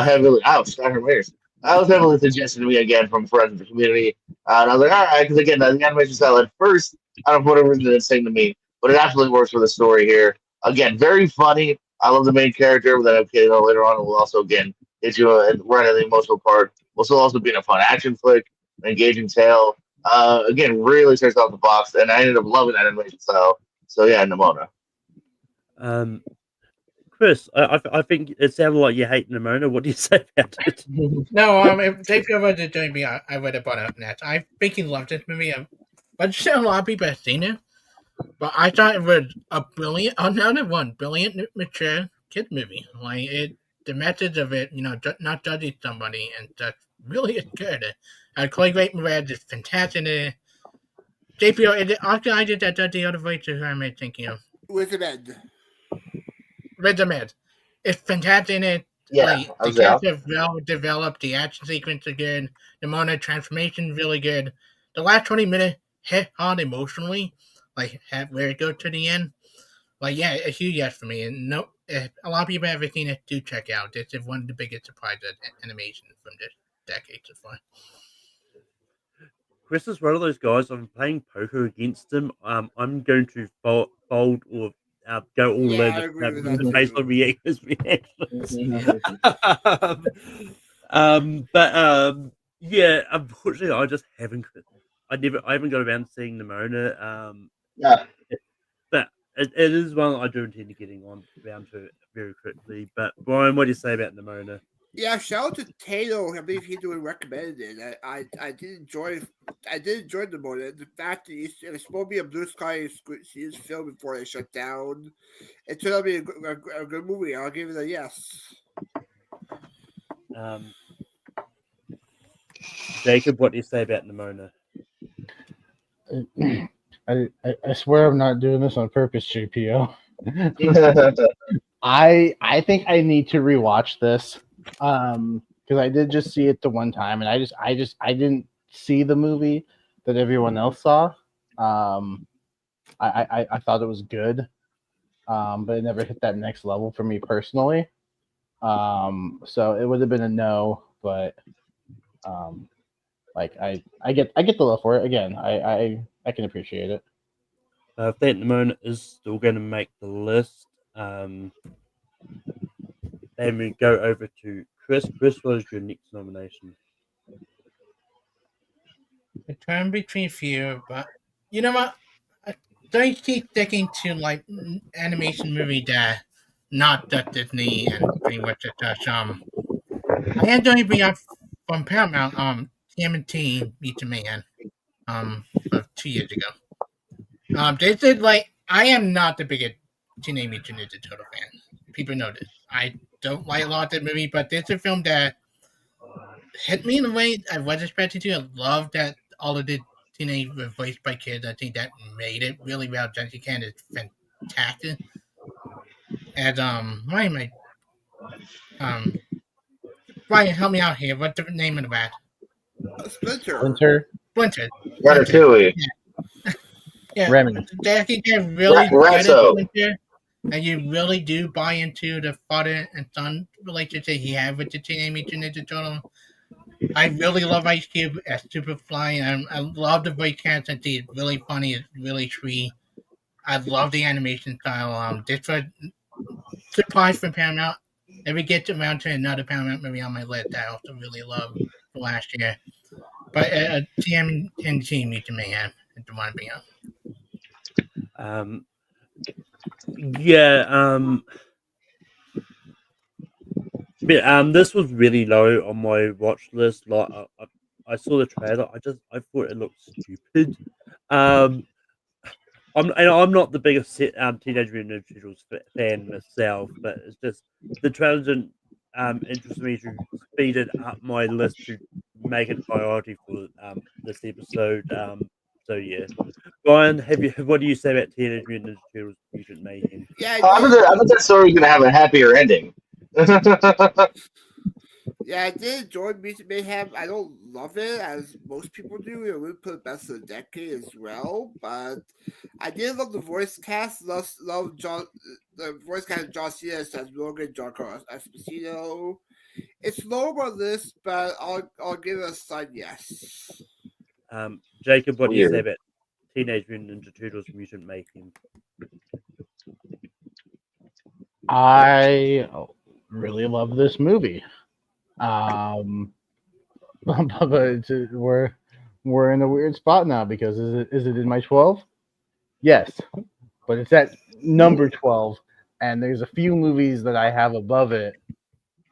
Speaker 1: heavily. Ouch, that hurt my ears. That was heavily suggested to me again from friends of the community, and I was like, all right, because again, the animation style at first, I don't know for whatever reason, didn't sing to me, but it absolutely works for the story here. Again, very funny. I love the main character, but then later on, it will also again hit you right at the emotional part. Will also being a fun action flick, an engaging tale. Again, really starts off the box, and I ended up loving that animation style. So yeah, Nimona.
Speaker 2: Chris, I think it sounded like you hate Nimona. What do you say about it?
Speaker 8: No, if JPO wasn't doing me, I would have brought it up next. I freaking loved this movie. But still, a lot of people have seen it. But I thought it was a brilliant, mature kid movie. Like the message of it, not judging somebody, and that's really good. Chloe Grace Moretz is fantastic. JPO, I did that the other voice who am I thinking of?
Speaker 6: With the bed.
Speaker 8: Riz Ahmed. It's fantastic in it.
Speaker 1: Yeah,
Speaker 8: the character is well developed, the action sequence is good, the Mona transformation is really good. The last 20 minutes hit hard emotionally, where it goes to the end. Yeah, a huge yes for me. And a lot of people haven't seen it, do check out. This is one of the biggest surprises animation from this decade so far.
Speaker 2: Chris is one of those guys. I'm playing poker against him. I'm going to fold or go all in based on his reactions. Yeah, unfortunately, I just haven't. I haven't got around to seeing Nimona. But it is one I do intend to getting around to very quickly. But Brian, what do you say about Nimona?
Speaker 6: Yeah, shout out to Tato. I believe he's doing recommended it. I did enjoy the moment. The fact that it's supposed to be a blue sky series film before they shut down. It turned out to be a good movie. I'll give it a yes.
Speaker 2: Jacob, what do you say about Nimona?
Speaker 7: I swear I'm not doing this on purpose, JPO. I think I need to rewatch this because I did just see it the one time, and I didn't see the movie that everyone else saw. I thought it was good, but it never hit that next level for me personally. So it would have been a no, but like I get the love for it. Again, I can appreciate it.
Speaker 2: If that at the moment is still going to make the list, then we go over to Chris. Chris, what is your next nomination?
Speaker 8: I turn between few, but you know what? I don't keep sticking to like animation movie that not that Disney and pretty much just I am going to bring up from Paramount TMNT Meet the Man of 2 years ago. They said like I am not the biggest Teenage Mutant Ninja Turtle fan. People know this. I don't like a lot of the movie, but this is a film that hit me in a way I wasn't expecting to. I love that all of the teenage were voiced by kids. I think that made it really well. Jessica Can is fantastic. And why am I Brian, help me out here. What's the name of the rat?
Speaker 6: Splinter.
Speaker 7: Winter,
Speaker 1: Ratatouille.
Speaker 8: Yeah.
Speaker 7: Remy.
Speaker 8: Jessica Can really good at
Speaker 1: Ratso.
Speaker 8: Splinter, and you really do buy into the father and son relationship he had with the Teenage Mutant Ninja Turtle. I really love Ice Cube as Superfly. I love the voice cast. I think it's really funny. It's really sweet. I love the animation style. This was surprise from Paramount. If we get around to another Paramount movie on my list, I also really love for last year. But TMNT Meet the Mayhem is the one being
Speaker 2: This was really low on my watch list. Like I saw the trailer, I thought it looked stupid. I'm not the biggest Teenage Mutant Ninja Turtles fan myself, but it's just the trailer didn't interest me to speed it up my list to make it priority for this episode. So yeah, Brian, what do you say about Teenage Mutant Ninja Turtles Mutant Mayhem?
Speaker 6: Yeah,
Speaker 1: I thought that story was gonna have a happier ending.
Speaker 6: yeah, I did enjoy Mutant Mayhem. I don't love it as most people do. It would put best of the decade as well, but I did love the voice cast. Love John, the voice cast of John Cena as Logan, Giancarlo Esposito. It's lower on this, but I'll give it a side yes.
Speaker 2: Jacob, what do you say
Speaker 1: Weird.
Speaker 2: about Teenage Mutant Ninja Turtles Mutant Mayhem?
Speaker 7: I really love this movie. But we're in a weird spot now because is it in my 12? Yes, but it's at number 12, and there's a few movies that I have above it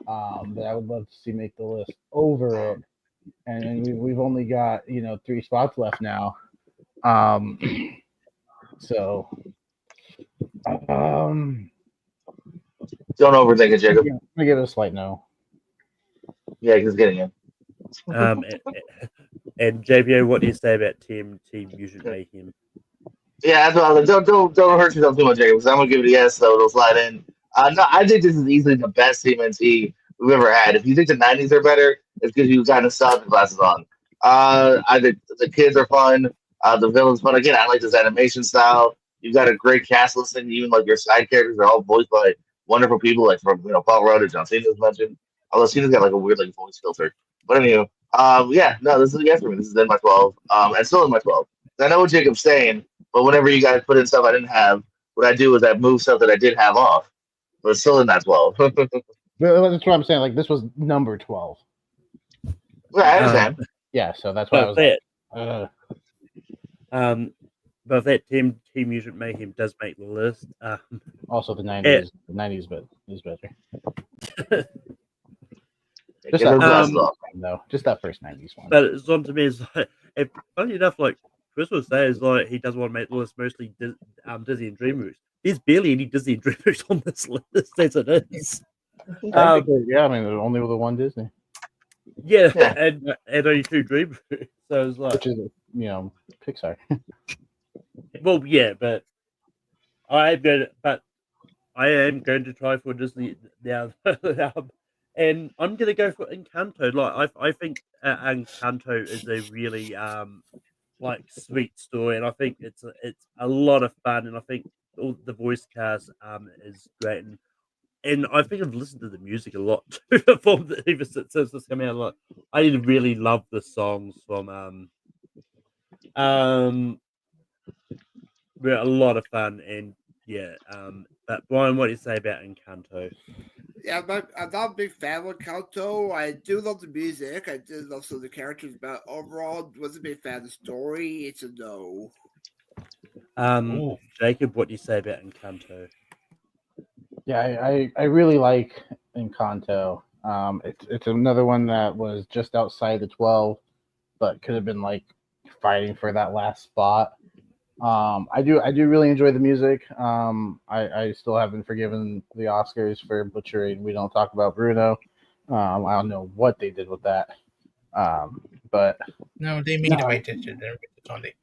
Speaker 7: that I would love to see make the list over it, and we've only got 3 spots left now. So
Speaker 1: Don't overthink it, Jacob.
Speaker 7: I'm gonna give it a slight no.
Speaker 1: Yeah, he's getting it.
Speaker 2: And JPO, what do you say about Team Mutant Mayhem?
Speaker 1: Yeah, that's what I was like. Don't hurt yourself too much, Jacob. Because I'm gonna give it a yes, so it'll slide in. No, I think this is easily the best TMNT we've ever had. If you think the '90s are better, it's because you kind of saw the glasses on. I think the kids are fun. The villains fun. Again, I like this animation style. You've got a great cast listing. Even like your side characters are all voiced by wonderful people, like from Paul Rudd or John Cena's mentioned. Although Cena's got like a weird like voice filter. But anyway, yeah, no, this is a yes for me. This is in my 12. And still in my 12. I know what Jacob's saying, but whenever you guys put in stuff I didn't have, what I do is I move stuff that I did have off. But it's still in that 12.
Speaker 7: That's what I'm saying. Like this was number 12.
Speaker 1: Yeah, I understand.
Speaker 7: Yeah, so that's why I was like,
Speaker 2: but that Team Mutant Mayhem does make the list.
Speaker 7: also the 90s. The 90s, but is better.
Speaker 1: Get those glasses off.
Speaker 7: No, just that first 90s one.
Speaker 2: But it's on to me. It's like, funny enough, like Chris was saying, is like he doesn't want to make the list mostly Disney and DreamWorks. There's barely any Disney and DreamWorks on this list as it is.
Speaker 7: Yeah, I mean, there's only the one Disney.
Speaker 2: Yeah. And only 2 DreamWorks. So it's like,
Speaker 7: which is Pixar.
Speaker 2: well, yeah, but but I am going to try for Disney now, and I'm going to go for Encanto. Like I think Encanto is a really like sweet story, and I think it's a lot of fun, and I think all the voice cast is great, and I think I've listened to the music a lot too from ever since it's come out. Like I really love the songs from um they're a lot of fun, and yeah. But Brian, what do you say about Encanto?
Speaker 6: Yeah, I'm not a big fan of Kanto. I do love the music. I did love some of the characters, but overall, wasn't a big fan of the story. It's a no.
Speaker 8: Ooh.
Speaker 2: Jacob, what do you say about Encanto?
Speaker 7: Yeah, I really like Encanto. It's another one that was just outside the 12, but could have been like fighting for that last spot. I do really enjoy the music. I still haven't forgiven the Oscars for butchering "We Don't Talk About Bruno." I don't know what they did with that. But
Speaker 8: No, they made the right decision. It's on the-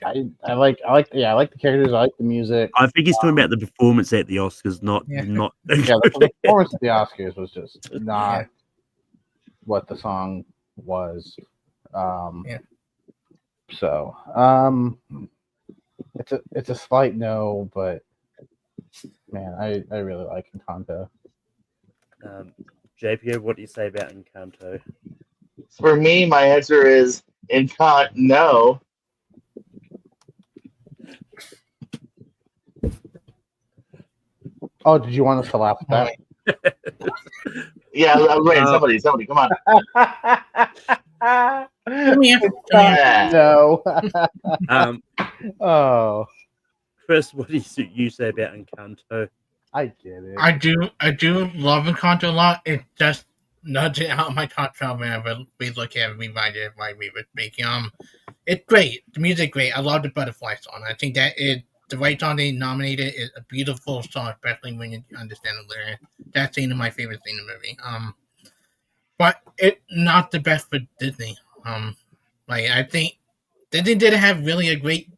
Speaker 7: I like I like the characters. I like the music.
Speaker 2: I think he's talking about the performance at the Oscars, not
Speaker 8: Yeah.
Speaker 2: not.
Speaker 7: Yeah, the performance at the Oscars was just not
Speaker 8: Yeah.
Speaker 7: what the song was.
Speaker 8: Yeah.
Speaker 7: So it's a slight no, but man, I really like Encanto.
Speaker 2: JPO, what do you say about Encanto?
Speaker 1: For me, my answer is Encant. No.
Speaker 7: Oh, did you want us to laugh at
Speaker 1: Yeah, I was waiting. Somebody, come on.
Speaker 7: that?
Speaker 8: Come here.
Speaker 1: Yeah.
Speaker 7: No.
Speaker 2: Um,
Speaker 7: Oh,
Speaker 2: Chris, what do you say about Encanto?
Speaker 7: I get it.
Speaker 8: I do love Encanto a lot. It just nudging out my top 12 whenever we look at it, reminded of my favorite making. It's great. The music great. I love the butterfly song. I think that the right song they nominated is a beautiful song, especially when you understand the lyrics. That's one of my favorite things in the movie. But it's not the best for Disney. Like I think Disney didn't have really a great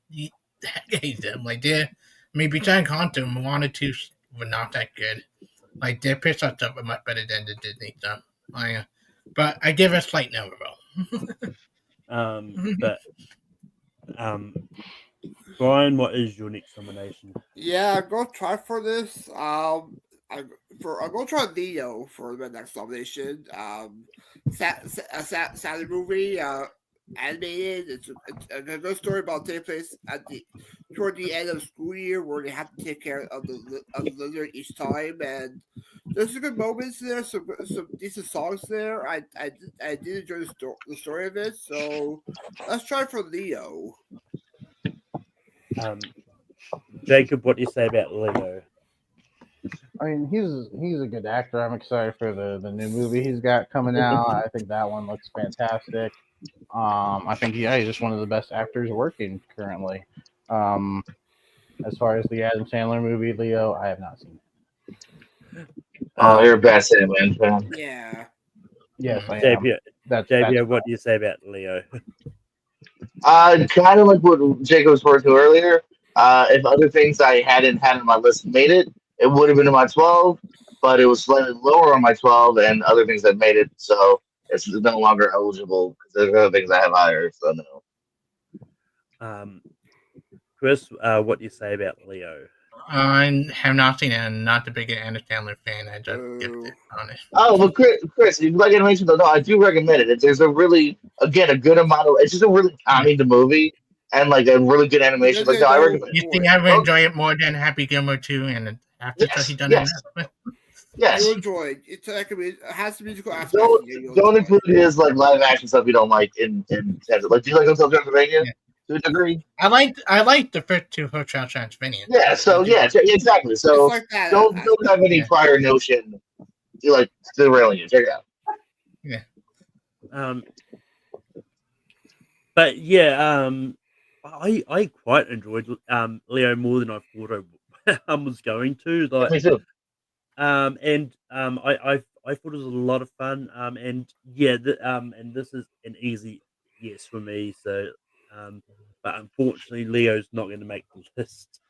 Speaker 8: decade. Like they maybe Giant Conto and Moana 2 were not that good. Like their Pixar stuff were much better than the Disney stuff. But I give it a slight no
Speaker 2: But Brian, what is your next nomination?
Speaker 6: Yeah, go try for this. I'll go try Leo for the next nomination. Sad movie. Animated. It's a good story about taking place toward the end of the school year where they have to take care of the lizard each time, and there's some good moments there, some decent songs there. I did enjoy the story of it, so let's try for Leo.
Speaker 2: Jacob, what do you say about Leo?
Speaker 7: I mean, he's a good actor. I'm excited for the new movie he's got coming out. I think that one looks fantastic. I think he's just one of the best actors working currently. As far as the Adam Sandler movie, Leo, I have not seen it.
Speaker 1: Oh, you're a bad Sandman fan.
Speaker 6: Yeah.
Speaker 7: Yes, I am.
Speaker 2: JPO, what do you say about Leo?
Speaker 1: Kind of like what Jacob was referring to earlier. If other things I hadn't had on my list made it, it would have been in my 12, but it was slightly lower on my 12, and other things that made it, so it's no longer eligible because there's other things I have higher. So no.
Speaker 2: Chris, what do you say about Leo?
Speaker 8: I have not seen it. I'm not the biggest Adam Sandler fan. I just gift it, honest.
Speaker 1: Oh, well, Chris, if you like animation, though, no, I do recommend it. There's a really, again, a good amount of. It's just a really calming the movie and like a really good animation. Like, no, I recommend
Speaker 8: You
Speaker 1: it.
Speaker 8: think I would enjoy it more than Happy Gilmore 2 and after he done
Speaker 1: yes.
Speaker 8: it?
Speaker 1: Yes.
Speaker 6: You'll enjoy it. It's like it has a musical aspect.
Speaker 1: Don't include his like live action stuff you don't like in like. Do you like Hotel Transylvania?
Speaker 8: Yeah.
Speaker 1: To a degree.
Speaker 8: I like the first two Hotel Transylvania.
Speaker 1: Yeah. So yeah, exactly. So
Speaker 6: like that,
Speaker 1: don't have any prior notion. You like derailing you. Check it out.
Speaker 8: Yeah.
Speaker 2: But yeah, I quite enjoyed Leo more than I thought I was going to. Like,
Speaker 1: me too.
Speaker 2: And I thought it was a lot of fun. And yeah, and this is an easy yes for me. So, but unfortunately, Leo's not going to make the list.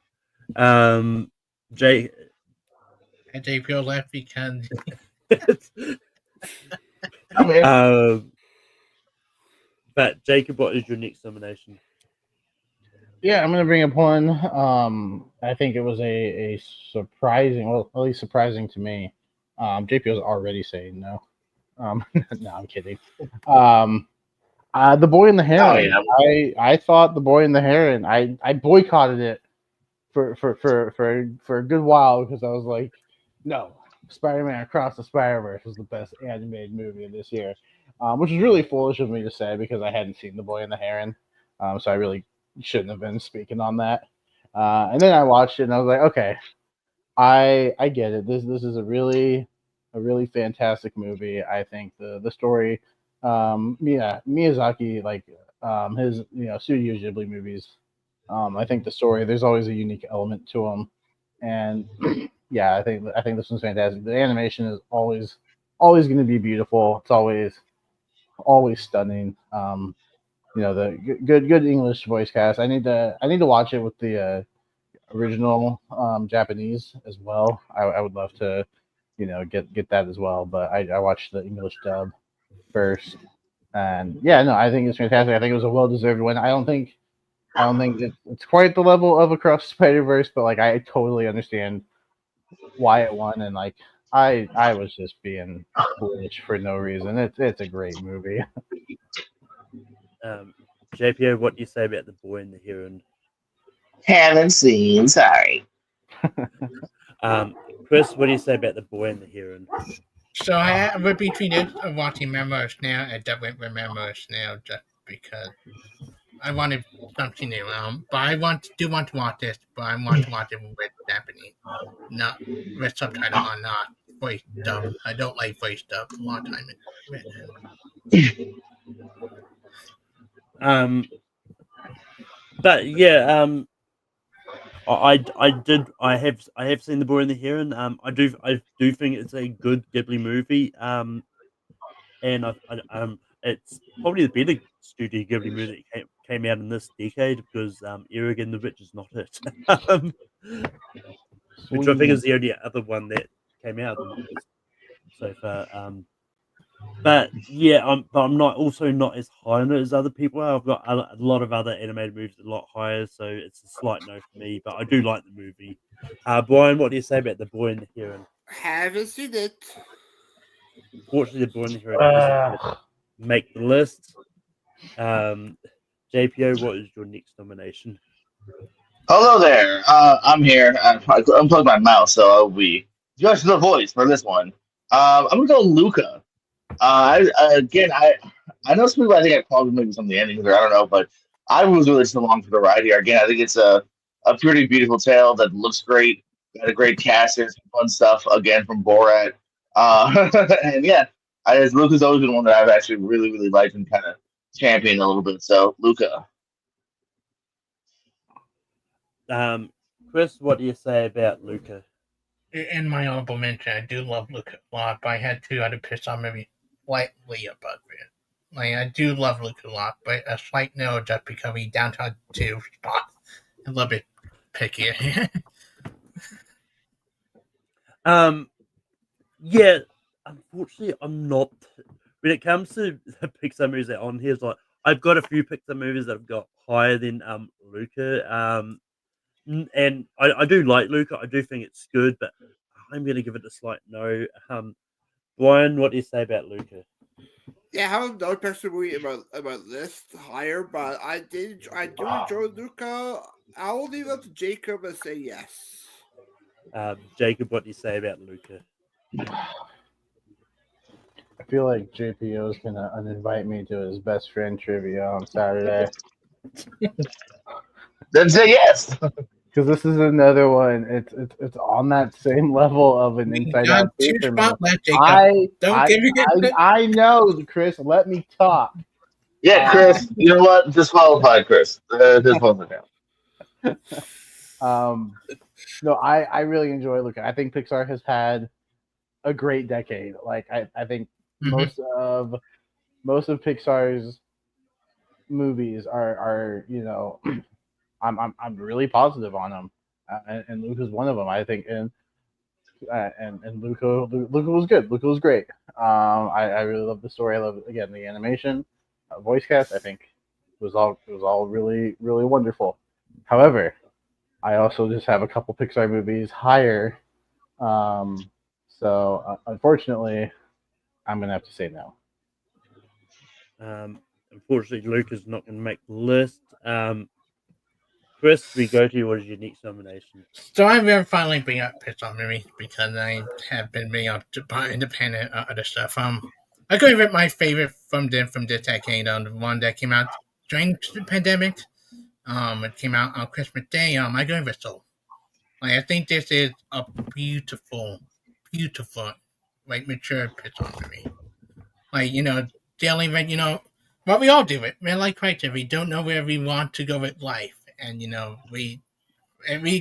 Speaker 8: And they feel left because
Speaker 1: I'm here.
Speaker 2: But Jacob, what is your next nomination?
Speaker 7: Yeah, I'm gonna bring up one. I think it was a surprising, well, at least surprising to me. JP was already saying no. No, I'm kidding. The Boy and the Heron. I thought The Boy and the Heron. I boycotted it for a good while because I was like, no, Spider-Man Across the Spider-Verse was the best animated movie of this year, which is really foolish of me to say because I hadn't seen The Boy and the Heron, so I really shouldn't have been speaking on that. And then I watched it and I was like, okay, I get it. This is a really fantastic movie. I think the story, Miyazaki, like his Studio Ghibli movies. I think the story, there's always a unique element to them, and yeah, I think this one's fantastic. The animation is always going to be beautiful. It's always stunning. The good English voice cast. I need to watch it with the original Japanese as well. I would love to, get that as well. But I watched the English dub first, and yeah, no, I think it's fantastic. I think it was a well deserved win. I don't think it's quite the level of Across the Spider Verse, but like I totally understand why it won, and like I was just being foolish for no reason. It's a great movie.
Speaker 2: JPO, what do you say about The Boy and the Heron?
Speaker 1: Haven't seen. Sorry.
Speaker 2: Chris, what do you say about The Boy and the Heron?
Speaker 8: So I we're between it and watching Memoirs now and Dublin Memoirs now just because I wanted something new. But I do want to watch this, but I want to watch it with Japanese, not with subtitle on, not voice dub. I don't like voice dub a lot of time.
Speaker 2: But yeah, I have seen The Boy and the Heron. I do think it's a good Ghibli movie. And it's probably the better Studio Ghibli movie that came out in this decade because Eric and the Witch is not it. Which I think is the only other one that came out so far. But yeah, I'm not as high on it as other people are. I've got a lot of other animated movies a lot higher, so it's a slight no for me. But I do like the movie. Brian, what do you say about The Boy and the Heron?
Speaker 6: Haven't seen it.
Speaker 2: Fortunately, The Boy and the Heron doesn't make the list. JPO, what is your next nomination?
Speaker 1: Hello there. I'm here. I unplugged my mouse, so I'll be just the voice for this one. I'm gonna go Luca. I know some people. I think I called maybe some of the endings, or I don't know, but I was really just along for the ride here. Again, I think it's a pretty beautiful tale that looks great. Got a great cast. There's some fun stuff again from Borat. And yeah, Luca's always been one that I've actually really liked and kind of championed a little bit. So Luca.
Speaker 2: Chris, what do you say about Luca?
Speaker 8: In my honorable mention, I do love Luca a lot, but I had two other Pixar movies slightly above it. Like, I do love Luca a lot, but a slight no just because we down to 2 spots. A little bit pickier.
Speaker 2: Yeah, unfortunately, I'm not. When it comes to the Pixar movies that are on here, it's like I've got a few Pixar movies that I've got higher than Luca. And I do like Luca. I do think it's good, but I'm going to give it a slight no. Brian, what do you say about Luca?
Speaker 6: Yeah, I haven't done Pixar movie about this higher, but I do enjoy Luca. I will leave it up to Jacob and say yes.
Speaker 2: Jacob, what do you say about Luca?
Speaker 7: I feel like JPO is gonna uninvite me to his best friend trivia on Saturday.
Speaker 1: Then say yes.
Speaker 7: Because this is another one. It's on that same level of an Inside Out for me. I know, Chris. Let me talk.
Speaker 1: Yeah, Chris. You know what? Disqualified, Chris. Disqualified now.
Speaker 7: No, I really enjoy Luca. I think Pixar has had a great decade. Like I think most of Pixar's movies are I'm really positive on them, and Luca's one of them. I think, and and Luca was good. Luca was great. I really love the story. I love again the animation, voice cast. I think it was all really really wonderful. However, I also just have a couple Pixar movies higher. Um, unfortunately, I'm gonna have to say no.
Speaker 2: Unfortunately, Luke is not going to make the list. Chris, we go to you. What is your next nomination?
Speaker 8: So I'm going to finally bring up Pixar movies because I have been bringing up independent other stuff. I go with my favorite from this decade, the one that came out during the pandemic. It came out on Christmas Day. I go with Soul. Like, I think this is a beautiful, beautiful, like mature Pixar movie. Like, dealing with, what we all do it. Man, like Crichton, we don't know where we want to go with life. And, we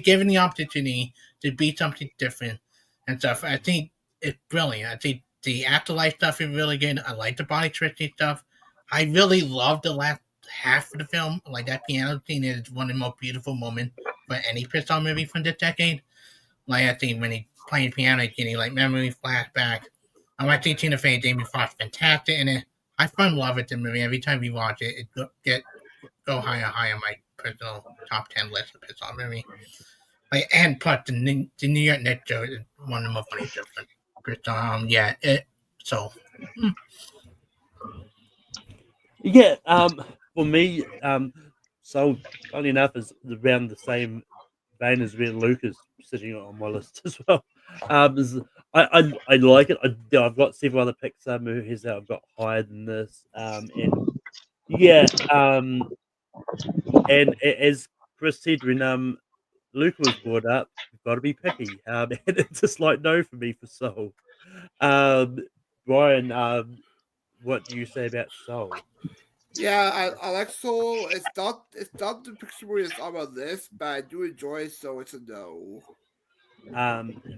Speaker 8: given the opportunity to be something different and stuff. I think it's brilliant. I think the afterlife stuff is really good. I like the body twisting stuff. I really love the last half of the film. Like, that piano scene is one of the most beautiful moments for any Pixar movie from this decade. Like, I think when he's playing piano, getting like memory flashback. I think Tina Fey and Jamie Foxx fantastic in it. I fun love with the movie. Every time we watch it, go higher and higher on my personal top 10 list of Pixar movie. Like, and plus the New York Knicks joke is one of the most funny jokes. So
Speaker 2: Yeah, for me, so funny enough is around the same vein as where Luke is sitting on my list as well. I like it. I've got several other Pixar movies that I've got higher than this. And yeah, and as Chris said, when Luke was brought up, you've got to be picky. And it's just like no for me for Soul. Brian, what do you say about Soul?
Speaker 6: Yeah, I like Soul. It's not the Pixar movie that's on my list, but I do enjoy it, so it's a no.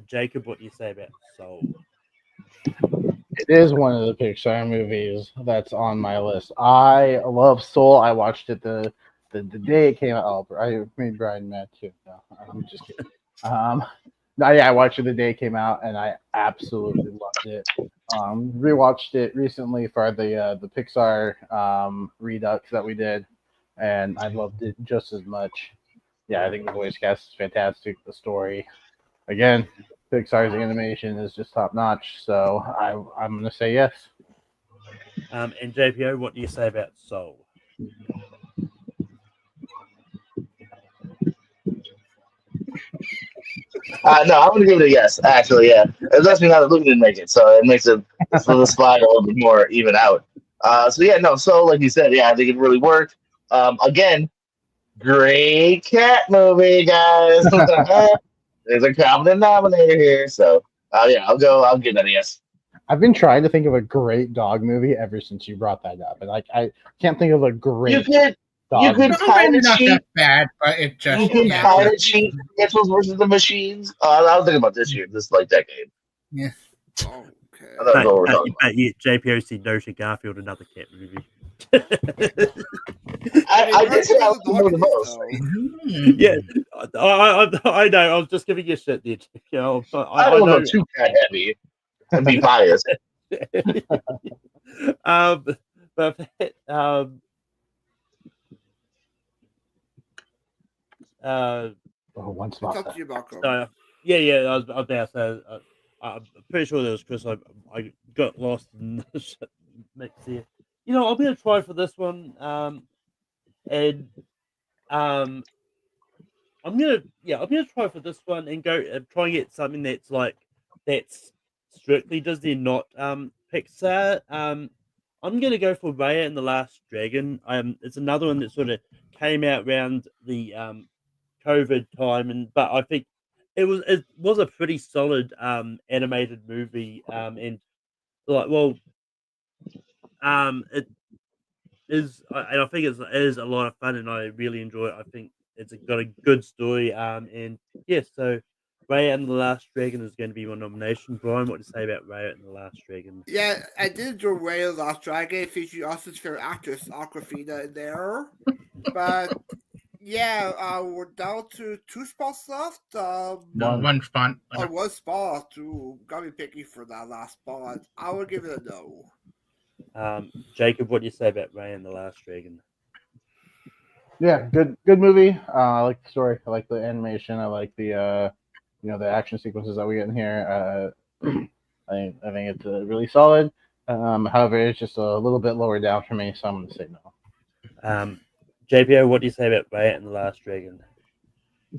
Speaker 2: Jacob, what do you say about Soul?
Speaker 7: It is one of the Pixar movies that's on my list. I love Soul. I watched it the day it came out. Oh, I made Brian mad too. No, I'm just kidding. No, yeah, I watched it the day it came out, and I absolutely loved it. Rewatched it recently for the Pixar Redux that we did, and I loved it just as much. Yeah, I think the voice cast is fantastic. The story, again, Pixar's animation is just top notch. So I'm gonna say yes.
Speaker 2: And JPO, what do you say about Soul?
Speaker 1: No, I'm gonna give it a yes. Actually, yeah, it lets me know that Luke didn't make it, so it makes it so the slide a little bit more even out. So yeah, no. So like you said, yeah, I think it really worked. Again, great cat movie, guys. There's a common denominator here, so yeah, I'll give that a yes.
Speaker 7: I've been trying to think of a great dog movie ever since you brought that up, and like I can't think of a
Speaker 1: You
Speaker 7: great
Speaker 1: could you
Speaker 7: dog.
Speaker 1: could kind of
Speaker 8: not
Speaker 1: cheat.
Speaker 8: that bad, but it just
Speaker 1: You could
Speaker 8: yeah,
Speaker 1: kind of cheat Mitchell's versus the Machines. I was thinking about this year, this like decade.
Speaker 8: yeah.
Speaker 1: I
Speaker 6: Okay.
Speaker 1: thought that's what we're talking about.
Speaker 2: Yeah, JPO said no to Garfield, another cat movie.
Speaker 1: I did say I
Speaker 6: Garfield's
Speaker 1: like
Speaker 6: a
Speaker 1: the
Speaker 6: dog
Speaker 1: movie the
Speaker 6: movie,
Speaker 1: most.
Speaker 6: though.
Speaker 2: Yeah, I know. I was just giving you shit there. You know,
Speaker 1: I don't want to go too cat heavy and be biased.
Speaker 2: But
Speaker 7: One
Speaker 6: It's
Speaker 7: spot.
Speaker 6: up to you, Malcolm.
Speaker 2: yeah. I was about to say, I'm pretty sure that was Chris. I got lost in the mix here. You know, I'm gonna try for this one. And I'm gonna try for this one and go try and get something that's strictly Disney, not Pixar. I'm gonna go for Raya and the Last Dragon. It's another one that sort of came out around the COVID time, but I think it was a pretty solid animated movie. And like, well, it and I think it is a lot of fun, and I really enjoy it. I think it's got a good story. And yeah, so Raya and the Last Dragon is going to be my nomination. Brian, what do you say about Raya and the Last Dragon?
Speaker 6: Yeah, I did enjoy Ray Last Dragon, featuring Austin's favorite actress, Aquafina, in there. But Yeah, we're down to 2 spots left.
Speaker 8: One spot.
Speaker 6: One spot. Got me picky for that last spot. I would give it a no.
Speaker 2: Jacob, what do you say about Ray and the Last Dragon?
Speaker 7: Yeah, good movie. I like the story. I like the animation. I like the the action sequences that we get in here. I think it's really solid. However, it's just a little bit lower down for me, so I'm gonna say no.
Speaker 2: JPO, what do you say about Ray and the Last Dragon?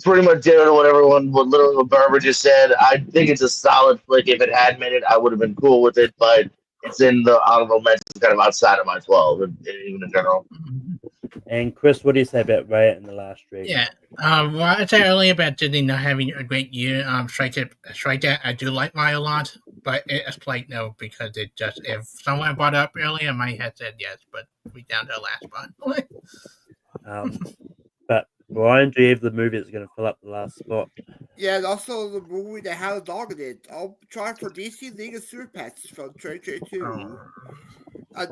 Speaker 1: Pretty much ditto to what literally what Barber just said. I think it's a solid flick. If it had made it, I would have been cool with it, but it's in the honorable mentions, kind of outside of my 12, even in general.
Speaker 2: And Chris, what do you say about Ray and the Last Dragon?
Speaker 8: Yeah, well, I said earlier about Disney not having a great year. Strike that. I do like Raya a lot, but it's like no, because it just, if someone brought it up earlier, I might have said yes, but we down to the last one.
Speaker 2: But Brian, do you have the movie that's going to fill up the last spot?
Speaker 6: Yeah, and also the movie that had a dog in it. I'll try for DC League of Super Pets from 2022. A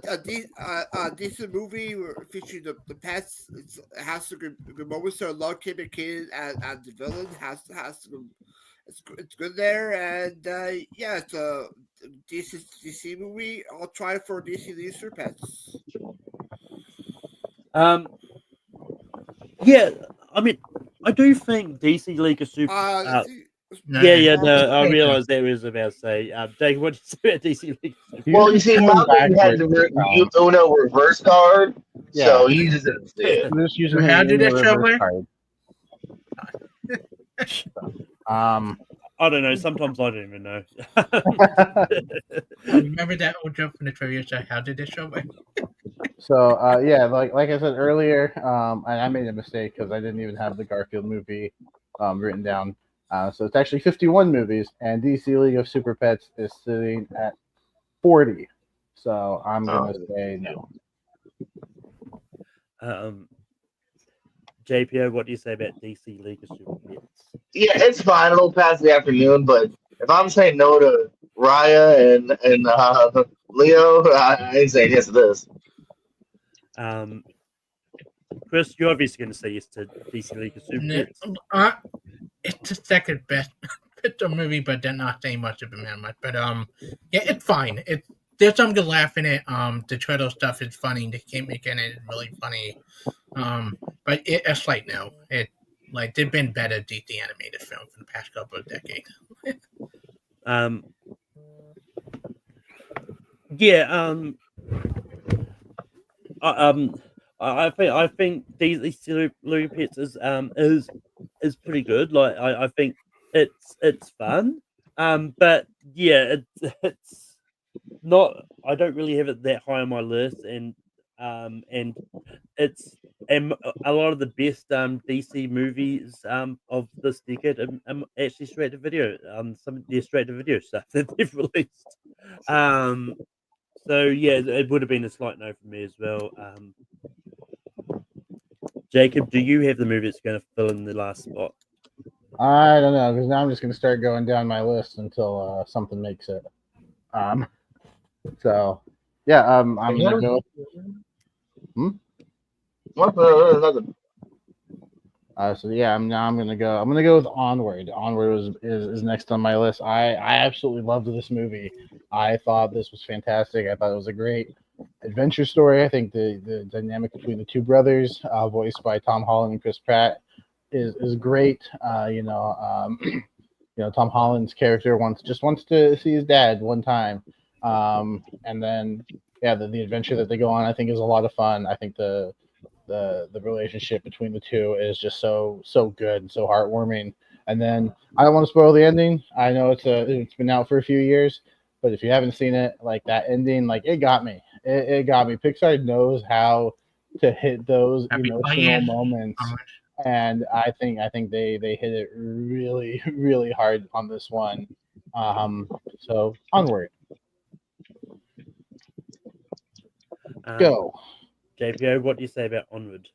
Speaker 6: decent movie featuring the pets. It has some good moments. So I love Kim and Kid and the villain has some. It's good there, and yeah, it's a decent DC movie. I'll try for DC League of Super Pets.
Speaker 2: Yeah, I mean, I do think DC League of Super. I realised that was about to say. Jacob, what did you say about DC League?
Speaker 1: Well, you see, Malcolm had the Uno reverse card, so he just didn't see it.
Speaker 7: Just using
Speaker 8: how did it show
Speaker 2: I don't know. Sometimes I don't even know.
Speaker 8: Remember that old joke from the trivia show? How did it show?
Speaker 7: So yeah, like I said earlier, and I made a mistake because I didn't even have the Garfield movie written down. So it's actually 51 movies, and DC League of Super Pets is sitting at 40. So I'm gonna say no.
Speaker 2: JPO, what do you say about DC League of Super Pets?
Speaker 1: Yeah, it's fine. It'll pass the afternoon, but if I'm saying no to Raya and Leo, I ain't saying yes to this.
Speaker 2: Chris, you're obviously going to say yes to DC League of Super Pets.
Speaker 8: It's the second best picture movie, but they're not saying much of it, much. But yeah, it's fine. There's some good laugh in it. The turtle stuff is funny. The Kate McKinnon is really funny. But it's like no. There've been better DC animated films in the past couple of decades.
Speaker 2: I think DC League of Pets is pretty good. Like I think it's fun. But yeah, it's not. I don't really have it that high on my list, and it's a lot of the best DC movies of this decade are actually straight to video. Some of the straight to video stuff that they've released. So yeah, it would have been a slight no for me as well. Jacob, do you have the movie that's going to fill in the last spot?
Speaker 7: I don't know, because now I'm just going to start going down my list until something makes it. So yeah, I'm going to go.
Speaker 1: Nothing.
Speaker 7: So yeah, I'm gonna go with Onward. Onward is next on my list. I absolutely loved this movie. I thought this was fantastic. I thought it was a great adventure story. I think the dynamic between the two brothers, voiced by Tom Holland and Chris Pratt, is great. Tom Holland's character wants to see his dad one time, and then yeah, the adventure that they go on, I think, is a lot of fun. I think the relationship between the two is just so good and so heartwarming. And then I don't want to spoil the ending. I know it's been out for a few years, but if you haven't seen it, like that ending, like it got me. It got me. Pixar knows how to hit those emotional moments, and I think they hit it really really hard on this one. So Onward. Go.
Speaker 2: JPO, what do you say about Onward?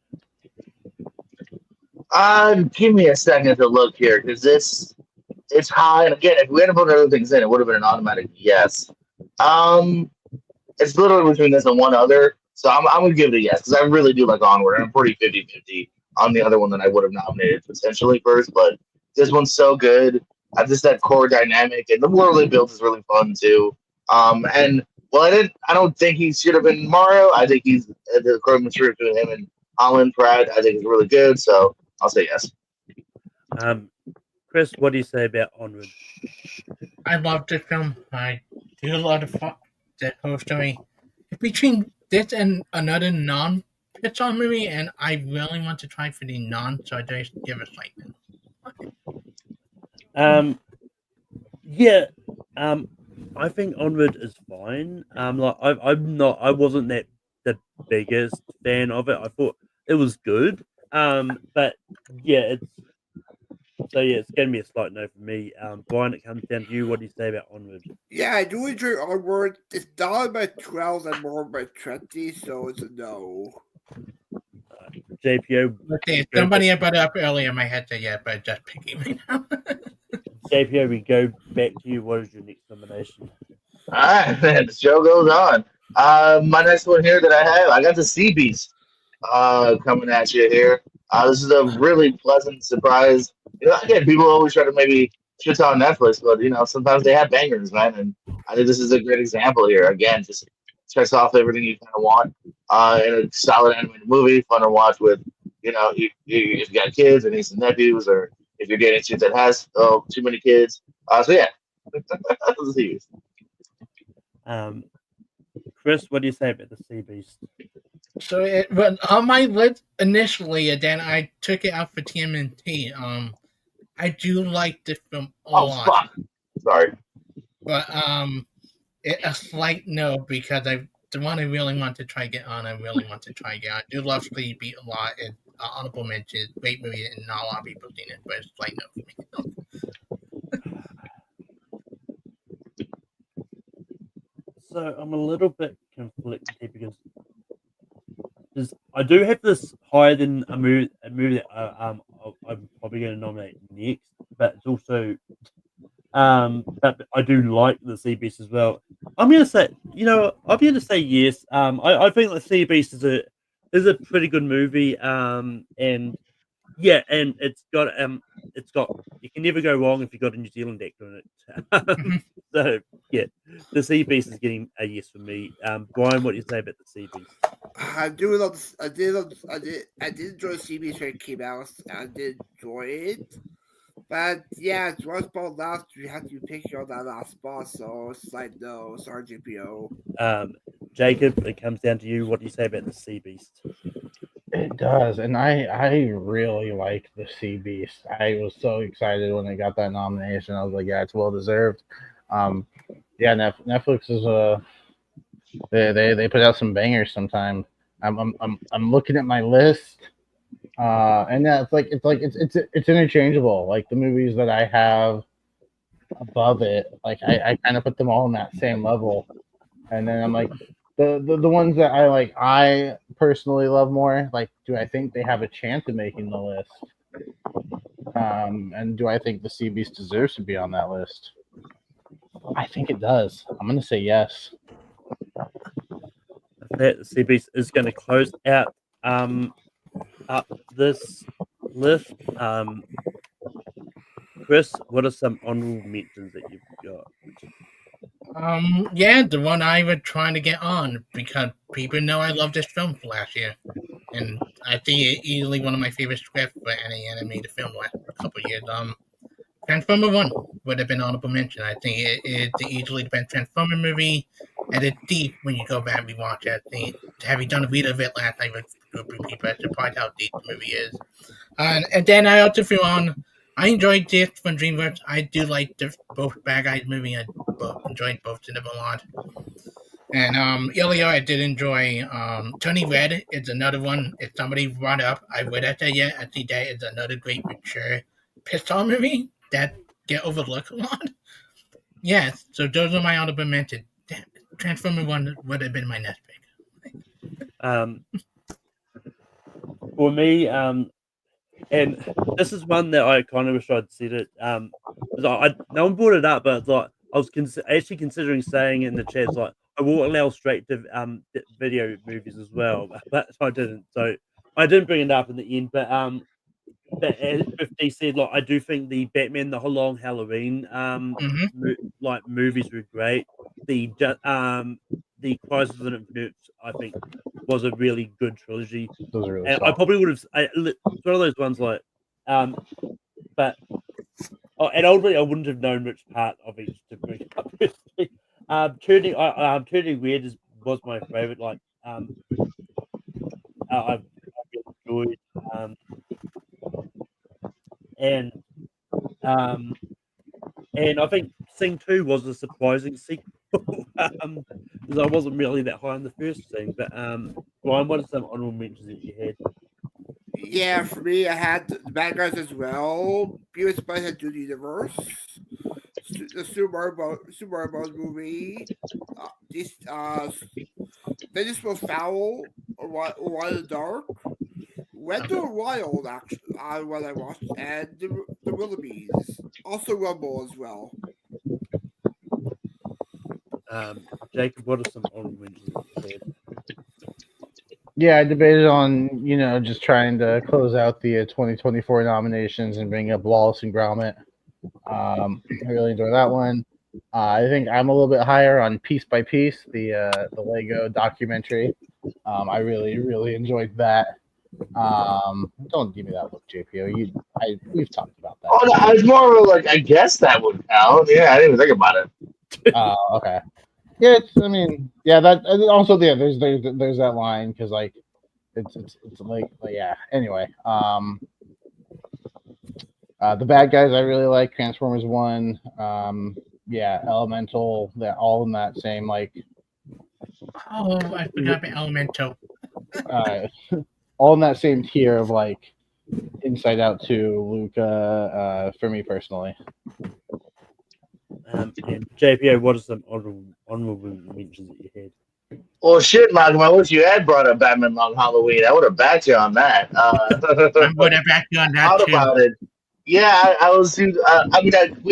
Speaker 1: Give me a second to look here, because it's high, and again, if we hadn't put other things in, it would have been an automatic yes. It's literally between this and one other, so I'm gonna give it a yes, because I really do like Onward. I'm pretty 50-50 on the other one that I would have nominated potentially first. But this one's so good. Just that core dynamic, and the world they built is really fun too. And well, I don't think he should have been Mario. I think he's the chemistry between him and Alan Pratt. I think is really good. So I'll say yes.
Speaker 2: Chris, what do you say about Onward?
Speaker 8: I love this film. I do a lot of fun. The whole story between this and another non-Pixar movie, and I really want to try for the non, so I just give it like
Speaker 2: Yeah, I think Onward is fine. Like I wasn't the biggest fan of it. I thought it was good. But yeah, it's gonna be a slight no for me. Brian, it comes down to you. What do you say about Onward?
Speaker 6: Yeah, I do enjoy Onward. It's not by 12 and more by 20, so it's a no.
Speaker 2: JPO.
Speaker 8: Okay, somebody brought it up earlier in my head, yeah, but just picking right now.
Speaker 2: JPO, we go back to you. What is your next nomination?
Speaker 1: All right, man. The show goes on. My next one here that I got the Sea Beast coming at you here. This is a really pleasant surprise. Again, people always try to maybe shit on Netflix, but sometimes they have bangers, man. And I think this is a great example here. Again, just checks off everything you kind of want in a solid animated movie, fun to watch with. If you got kids and nieces and nephews, or if you're dating shit that has too many kids. So yeah, Sea Beast.
Speaker 2: Chris, what do you say about the Sea Beast?
Speaker 8: So it went on my list initially, and then I took it out for TMNT. I do like this film a lot.
Speaker 1: Fuck. Sorry.
Speaker 8: But a slight no, because the one I really want to try get on. I do love Sleepy Beat a lot. And honorable mention, great movie, and not a lot of people seen it, but it's slight no for me.
Speaker 2: So I'm a little bit conflicted here because I do have this higher than a movie that I'm probably going to nominate next, but it's also but I do like the Sea Beast as well. I'm going to say, I'm going to say yes. I think the Sea Beast is a pretty good movie. And yeah, and it's got you can never go wrong if you've got a New Zealand actor in it. So yeah, the Sea Beast is getting a yes for me. Brian, what do you say about the Sea Beast?
Speaker 6: I did enjoy the Sea Beast when it came out. I did enjoy it. But yeah, it's one spot last. You have to pick on that last spot, so it's like no, sorry, GPO.
Speaker 2: Jacob, it comes down to you. What do you say about the Sea Beast?
Speaker 7: It does, and I really like the Sea Beast. I was so excited when I got that nomination. I was like, yeah, it's well deserved. Yeah, Netflix is they put out some bangers sometimes. I'm looking at my list, and yeah, it's interchangeable. Like the movies that I have above it, like I kind of put them all on that same level, and then I'm like the ones that I personally love more. Like, do I think they have a chance of making the list? And do I think the Sea Beast deserves to be on that list? I think it does. I'm going to say yes.
Speaker 2: That Sea Beast is going to close out up this list. Chris, what are some honorable mentions that you've got?
Speaker 8: Yeah, the one I was trying to get on because people know I love this film from last year, and I think it's easily one of my favorite scripts for any animated film last couple of years. Transformer 1 would have been honorable mention. I think it's easily the best Transformer movie, and it's deep when you go back and rewatch it. I think, having done a read of it last night with a group of people, I'm surprised how deep the movie is. And then I also threw on, I enjoyed this from DreamWorks. I do like both Bad Guys movie. I enjoyed both of them a lot. And earlier I did enjoy Tony Red is another one. If somebody brought up, I would have said yeah. I think that is another great mature Pixar movie that get overlooked a lot. Yeah, so those are my honorable mentions. Transformer 1 would have been my next pick.
Speaker 2: For me, and this is one that I kind of wish I'd said it. No one brought it up, but like I was actually considering saying in the chat, like I will allow straight to video movies as well, but I didn't. So I didn't bring it up in the end, but as 50 said, like I do think the Batman, the Long Halloween, movies were great. The Crisis on Infinite, I think, was a really good trilogy.
Speaker 7: Those are really
Speaker 2: And I
Speaker 7: solid.
Speaker 2: probably would have. It's one of those ones like, but and ultimately I wouldn't have known which part of each to bring up. Turning Weird was my favorite. Like, I've really enjoyed, and I think Sing 2 was a surprising sequel. Because I wasn't really that high on the first thing. But Brian, what are some honorable mentions that you had?
Speaker 6: Yeah, for me, I had the bad guys as well. Beavis and Butthead Do the Universe, the Super Mario Bros. Movie, Venice Most Foul, or Wild in the Dark, Wendell Wild, actually, what I watched, and the Willoughbys. Also Rumble as well.
Speaker 2: Jacob, what are some honorable mentions that you had?
Speaker 7: Yeah, I debated on just trying to close out the 2024 nominations and bring up Wallace and Gromit. I really enjoyed that one. I think I'm a little bit higher on Piece by Piece, the Lego documentary. I really enjoyed that. Don't give me that look, JPO. We've talked about that.
Speaker 1: Oh, no, I was more of like, I guess that would count. Yeah, I didn't even think about it.
Speaker 7: Okay. Yeah, that also there's that line because like it's like yeah. Anyway, the bad guys I really like Transformers 1. Yeah, Elemental. That all in that same like.
Speaker 8: Oh, I forgot about Elemental.
Speaker 7: All in that same tier of like Inside Out 2, Luca. For me personally.
Speaker 2: And JPO, what are some honorable mentions that you had?
Speaker 1: Well, shit, Malcolm, I wish you had brought up Batman Long Halloween. I would have backed you on that.
Speaker 8: I'm going to back you on that
Speaker 1: Thought
Speaker 8: too.
Speaker 1: about it. Yeah, I was. We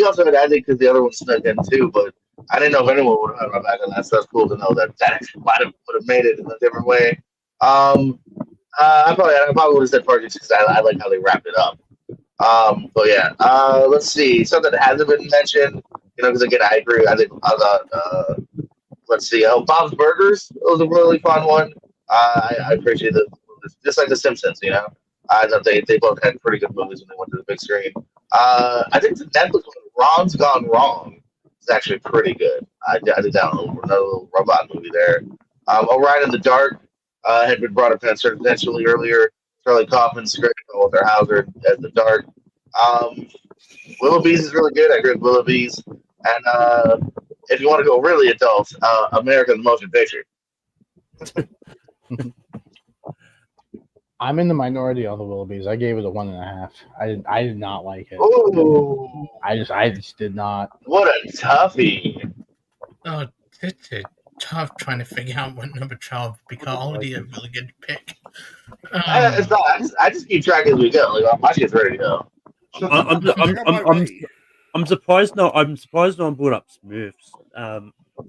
Speaker 1: also had Isaac because the other one snuck in too, but I didn't know if anyone would have had my back on that. So that's cool to know that would have made it in a different way. I probably would have said Project because I like how they wrapped it up. But yeah, let's see something that hasn't been mentioned. Because again, I agree. I think I got. Let's see. Oh, Bob's Burgers. It was a really fun one. I appreciate it. Just like The Simpsons, I thought they both had pretty good movies when they went to the big screen. I think the Netflix one, Ron's Gone Wrong, is actually pretty good. I did that another little robot movie there. Orion in the Dark had been brought up potentially earlier. Charlie Kaufman's script with their Hauser as the Dark. Willoughby's is really good. I agree with Willoughby's. And if you want to go really adult, American Motion Picture.
Speaker 7: I'm in the minority on the Willoughbys. I gave it a 1.5. I did not like it.
Speaker 1: Ooh.
Speaker 7: I just did not.
Speaker 1: What a toughie.
Speaker 8: Oh, it's tough trying to figure out what number 12 because all of these are really good to pick.
Speaker 1: It's not. I just keep track as we go. Like my shit's ready to go.
Speaker 2: I'm surprised. I'm surprised no one brought up Smurfs.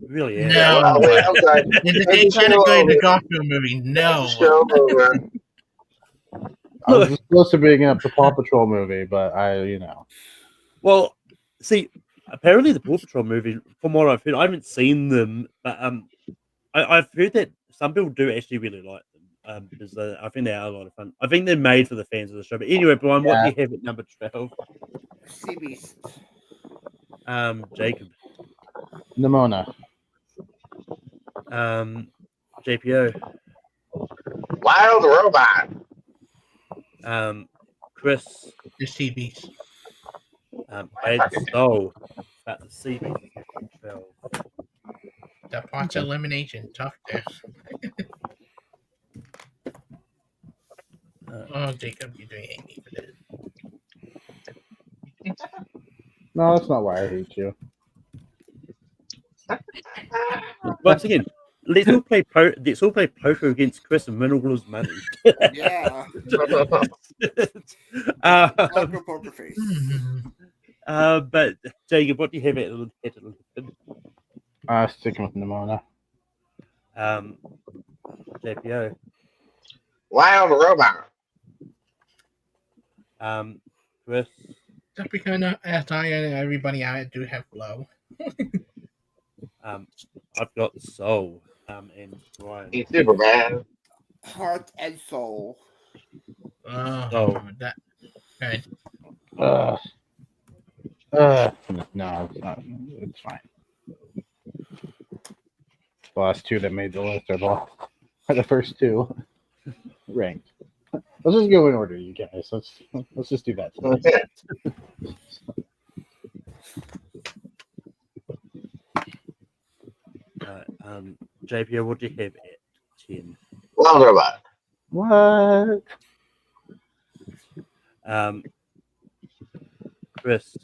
Speaker 2: Really am.
Speaker 8: No.
Speaker 1: Well, wait, I'm sorry.
Speaker 8: They category the Garfield movie. No.
Speaker 1: Show over.
Speaker 7: I was supposed to bring up the Paw Patrol movie, but
Speaker 2: Well, see, apparently the Paw Patrol movie, from what I've heard, I haven't seen them, but I've heard that some people do actually really like them because I think they are a lot of fun. I think they're made for the fans of the show. But anyway, Brian, what do you have at number 12?
Speaker 6: Sea Beast.
Speaker 2: Jacob.
Speaker 7: Nimona.
Speaker 2: JPO.
Speaker 1: Wild Robot.
Speaker 2: Chris.
Speaker 8: The Sea Beast.
Speaker 2: Bad Soul. About the Sea Beast. 12.
Speaker 8: The parts elimination. Tough there. Oh, Jacob, you're doing hate me for this.
Speaker 7: No, that's not why I hate you.
Speaker 2: Once again, let's all play poker against Chris and win all his money.
Speaker 6: Yeah. Poker face.
Speaker 2: But Jacob, what do you have at 11?
Speaker 7: Sticking with Nimona.
Speaker 2: JPO.
Speaker 1: Wild Robot.
Speaker 2: Chris.
Speaker 8: Just because as I and everybody out do have flow.
Speaker 2: I've got Soul. And Brian.
Speaker 1: He's super bad.
Speaker 6: Heart and Soul.
Speaker 8: Oh,
Speaker 2: So-
Speaker 8: that. Right.
Speaker 7: No, it's not. It's fine. The last two that made the list are the first two ranked. Let's just go in order, you guys. Let's just do that.
Speaker 2: JPO, what do you have at 10?
Speaker 1: Wild Robot.
Speaker 7: What?
Speaker 2: Chris.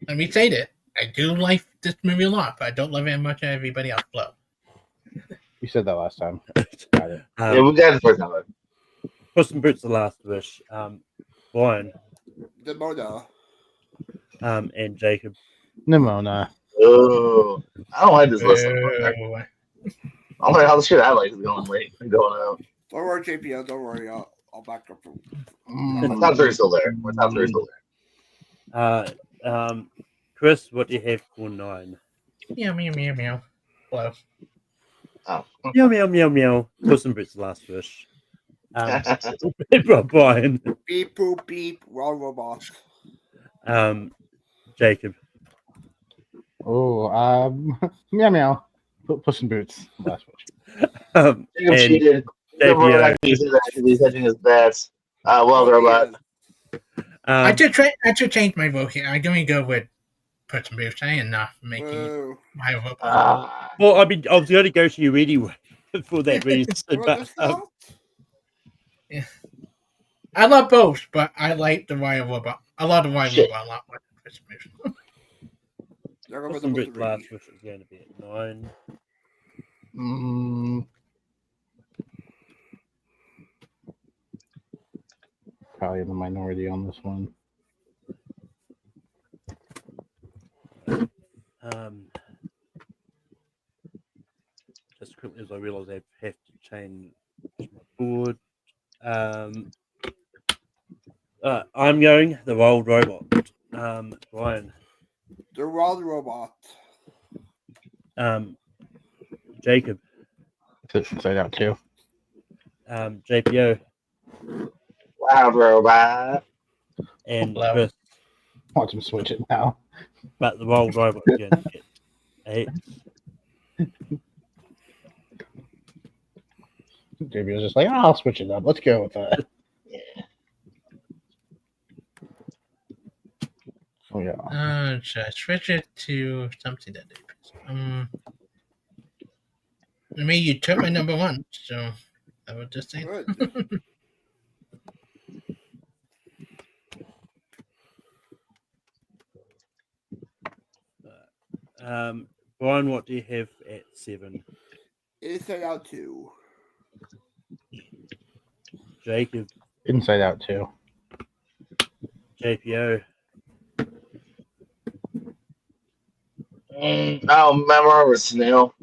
Speaker 8: Let me say that I do like this movie a lot, but I don't love it as much as everybody else. Flow.
Speaker 7: You said that last time. Got it.
Speaker 1: Yeah, we got it first time.
Speaker 2: Puss in Boots: The Last Wish. Brian.
Speaker 6: The Mona.
Speaker 2: And Jacob.
Speaker 7: Nimona.
Speaker 1: Oh, I don't like this list so far.
Speaker 8: Boo.
Speaker 1: I don't like how the shit I like is going late and going out.
Speaker 6: Don't worry, JPO. Don't worry. I'll back up.
Speaker 1: My top three still there. My top three still there.
Speaker 2: Chris, what do you have for 9?
Speaker 8: Meow meow meow meow. Flow.
Speaker 1: Oh.
Speaker 2: Meow meow meow meow. Puss in Boots: The Last Wish. Brian.
Speaker 6: Beep boop beep. Wild Robot.
Speaker 2: Jacob.
Speaker 7: Oh, meow meow. Puss in Boots. Last wish.
Speaker 1: Jacob
Speaker 2: And
Speaker 1: cheated.
Speaker 2: JPO.
Speaker 1: He's hedging his bets. Wild Robot.
Speaker 8: I should change my vote here. I'm going to go with Puss in Boots. I am not making
Speaker 6: Whoa.
Speaker 8: my vote.
Speaker 2: Well, I was going to go to you anyway for that reason. But,
Speaker 8: I love both, but I like the Wild Robot. I love the Wild
Speaker 1: Shit.
Speaker 8: Robot a lot more than Puss in Boots.
Speaker 6: They're going
Speaker 2: Puss
Speaker 6: with
Speaker 2: in
Speaker 6: the
Speaker 2: Boots: The Last Wish is going to be at 9.
Speaker 7: Probably in the minority on this one.
Speaker 2: Just quickly as I realise I have to change my board. I'm going the Wild Robot. Brian.
Speaker 6: The Wild Robot.
Speaker 2: Jacob.
Speaker 7: Inside Out too.
Speaker 2: JPO.
Speaker 1: Wild Robot.
Speaker 2: And
Speaker 8: Hello.
Speaker 2: Chris.
Speaker 7: Watch him switch it now.
Speaker 2: But the Wild Robot is going to get 8.
Speaker 7: JB was just like, I'll switch it up. Let's go with that. Oh yeah.
Speaker 8: Should I switch it to something that I mean, you took my number 1, so I would just say.
Speaker 6: Good.
Speaker 2: Brian, what do you have at 7?
Speaker 6: Inside Out 2.
Speaker 2: Jacob.
Speaker 7: Inside Out too.
Speaker 2: JPO.
Speaker 1: Oh, Memoir of Snail.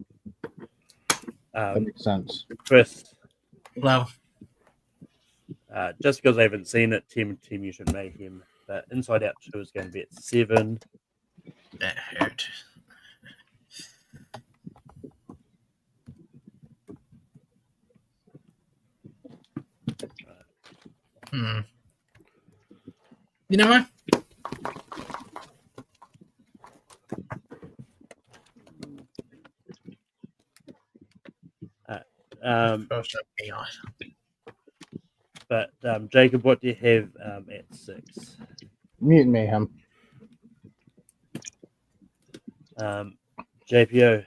Speaker 7: That makes sense.
Speaker 2: Chris.
Speaker 8: Well,
Speaker 2: Just because I haven't seen it, Team You Should Make Him. But Inside Out 2 is going to be at 7.
Speaker 8: that hurt. You know what?
Speaker 2: But Jacob, what do you have at 6?
Speaker 7: Mutant Mayhem.
Speaker 2: JPO.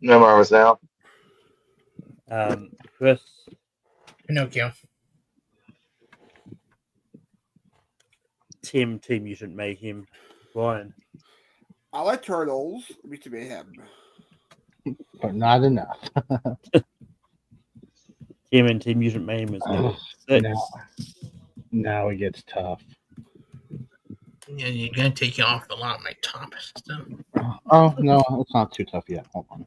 Speaker 1: Memoir of Snail.
Speaker 2: Chris.
Speaker 8: Pinocchio.
Speaker 2: Team You Should Make Him. Brian.
Speaker 6: I like Turtles. We can make him.
Speaker 7: But not enough.
Speaker 2: Team You Should Make Him is going to be 6.
Speaker 7: Now it gets tough.
Speaker 8: Yeah, you're gonna take you off a lot of my top stuff.
Speaker 7: Oh no, it's not too tough yet. Hold on.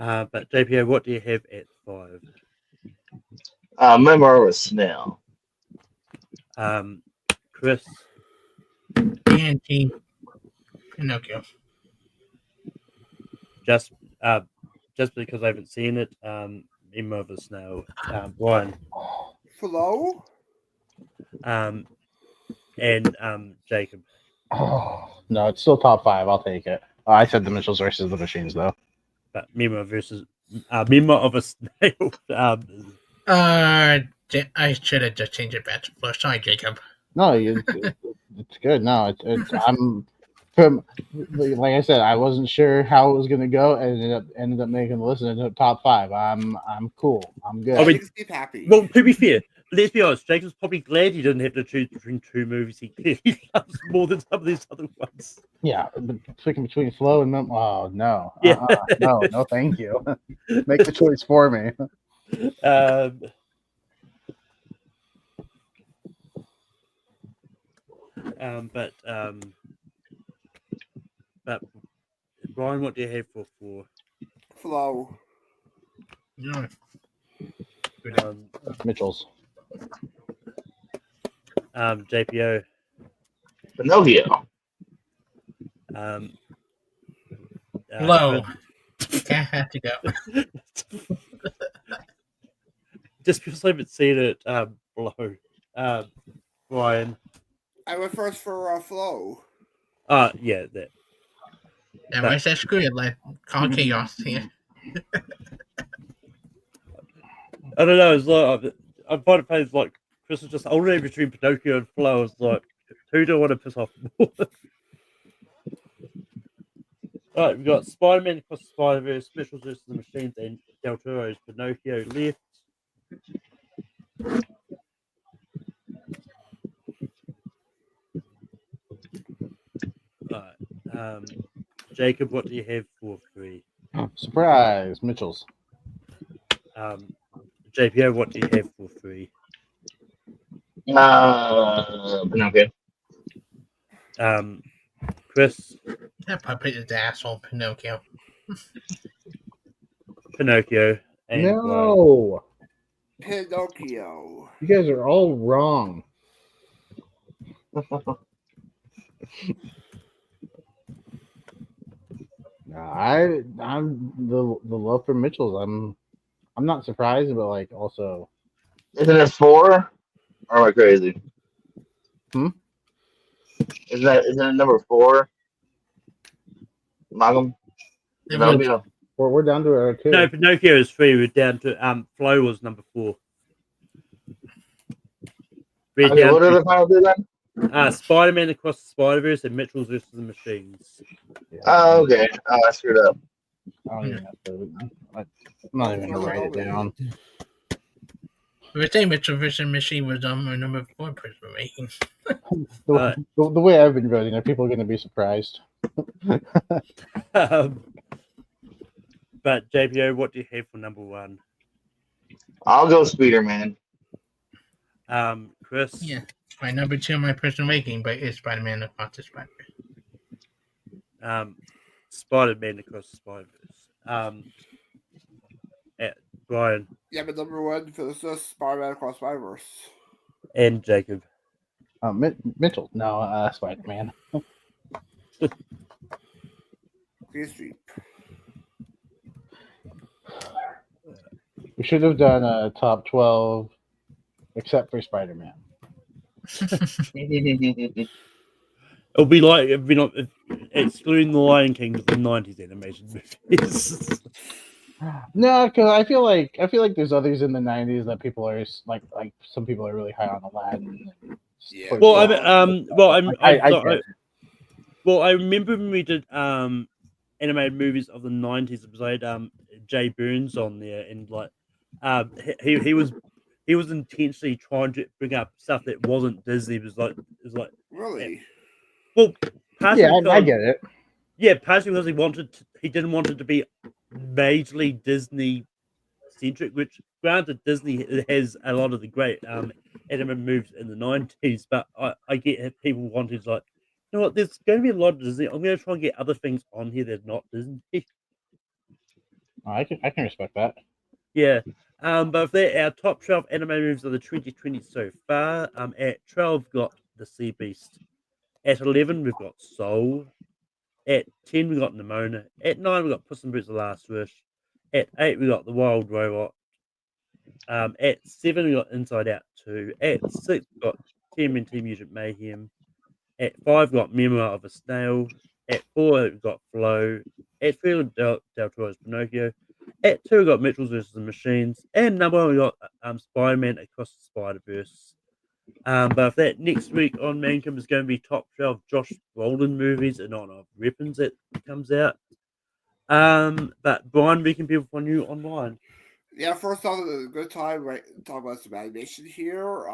Speaker 2: But JPO, what do you have at 5?
Speaker 1: Memoir of a Snail.
Speaker 2: Chris,
Speaker 8: TNT Pinocchio.
Speaker 2: just because I haven't seen it, Memoir of a Snail. Brian,
Speaker 6: Flow?
Speaker 2: and Jacob.
Speaker 7: Oh, no, it's still top 5. I'll take it. I said the Mitchells versus the Machines, though.
Speaker 2: But Memoir of a Snail.
Speaker 8: I should have just changed it back to Flow. Sorry, Jacob.
Speaker 7: No, it's good. No, I'm from like I said, I wasn't sure how it was gonna go, and ended up making the list and ended up top 5. I'm cool. I'm good.
Speaker 2: I mean,
Speaker 6: Keep happy.
Speaker 2: Well, to be fair, let's be honest. Jacob's probably glad he didn't have to choose between 2 movies he clearly loves more than some of these other ones.
Speaker 7: Yeah, but picking between Flow and oh no,
Speaker 2: Yeah.
Speaker 7: no, thank you. Make the choice for me.
Speaker 2: But Brian, what do you have for 4?
Speaker 6: Flow.
Speaker 8: No.
Speaker 7: Mitchells.
Speaker 2: JPO.
Speaker 1: Pinocchio.
Speaker 8: Flow. Can't have to go.
Speaker 2: Just because I haven't seen it, Blow. Brian.
Speaker 6: I went first for Flow.
Speaker 2: Yeah, that.
Speaker 8: And I said screw it, like call chaos here.
Speaker 2: I don't know. It's like I find it funny. It's like Chris is just already between Pinocchio and Flow. It's like, who do I want to piss off more? All right, we've got Spider-Man Across the Spider-Verse, Mitchells versus the Machines, and Del Toro's Pinocchio left. All right, Jacob, what do you have for 3?
Speaker 7: Surprise, Mitchells.
Speaker 2: JPO, what do you have for 3?
Speaker 1: Pinocchio.
Speaker 2: Chris.
Speaker 8: That puppet is the asshole, Pinocchio.
Speaker 2: Pinocchio. And
Speaker 7: No,
Speaker 6: Pinocchio.
Speaker 7: you guys are all wrong. No, I'm the love for Mitchells. I'm not surprised, but like also.
Speaker 1: Isn't it 4? Or am I crazy? Isn't it number 4? Malcolm? Pinocchio.
Speaker 7: We're down to our 2.
Speaker 2: No, Pinocchio is 3. We're down to Flow was number 4. We're
Speaker 1: Okay,
Speaker 2: down
Speaker 1: what are
Speaker 2: to
Speaker 1: the final 2 then?
Speaker 2: Spider-Man Across the Spider-Verse and Mitchells versus the Machines.
Speaker 1: Oh, okay. Oh, I screwed up.
Speaker 7: I'm not even gonna write it down.
Speaker 8: We say Mitchell versus Machine was my number 4 person making.
Speaker 7: The way I've been voting, are people going to be surprised?
Speaker 2: But JPO, what do you have for number 1?
Speaker 1: I'll go Spider-Man.
Speaker 2: Chris.
Speaker 8: Yeah, my number 2 my personal ranking, but it's Spider-Man Across the Spider-Verse.
Speaker 2: Spider-Man Across the Spider-Verse. Brian.
Speaker 6: Yeah, but number 1 for this Spider-Man Across Spider-Verse.
Speaker 2: And Jacob.
Speaker 7: Mitchell. No, Spider-Man.
Speaker 6: Clean sweep.
Speaker 7: We should have done a top 12, except for Spider-Man.
Speaker 2: It'll be like excluding the Lion King of the 90s animation movies.
Speaker 7: No, because I feel like there's others in the 90s that people are like some people are really high on Aladdin.
Speaker 6: Yeah.
Speaker 2: Well, I remember when we did animated movies of the 90s. It was like Jay Burns on there, and like he was intentionally trying to bring up stuff that wasn't Disney. It was like
Speaker 6: Really?
Speaker 2: Well,
Speaker 7: Yeah, I get it.
Speaker 2: Yeah, partially because he didn't want it to be majorly Disney centric, which granted Disney has a lot of the great animated movies in the 90s, but I get people wanted like, you know what, there's going to be a lot of Disney. I'm going to try and get other things on here that are not Disney.
Speaker 7: I can respect that.
Speaker 2: Yeah. But for our top 12 anime movies of the 2020 so far, at 12 we've got The Sea Beast. At 11 we've got Soul. At 10 we got Nimona. At 9 we got Puss in Boots: The Last Wish. At 8 we got The Wild Robot. At 7 we got Inside Out 2. At 6 we got TMNT Mutant Mayhem. At 5 we got Memoir of a Snail. At 4 we got Flow. At 3 we got Del Toro's Pinocchio. At 2 we got Mitchell's vs. the Machines. And number 1 we got Spider-Man Across the Spider-Verse. But that next week on Mancom is going to be top 12 Josh Brolin movies in honor of Weapons that comes out. But Brian, where can people find you online?
Speaker 6: Yeah, first off, it's a good time talk about some animation here.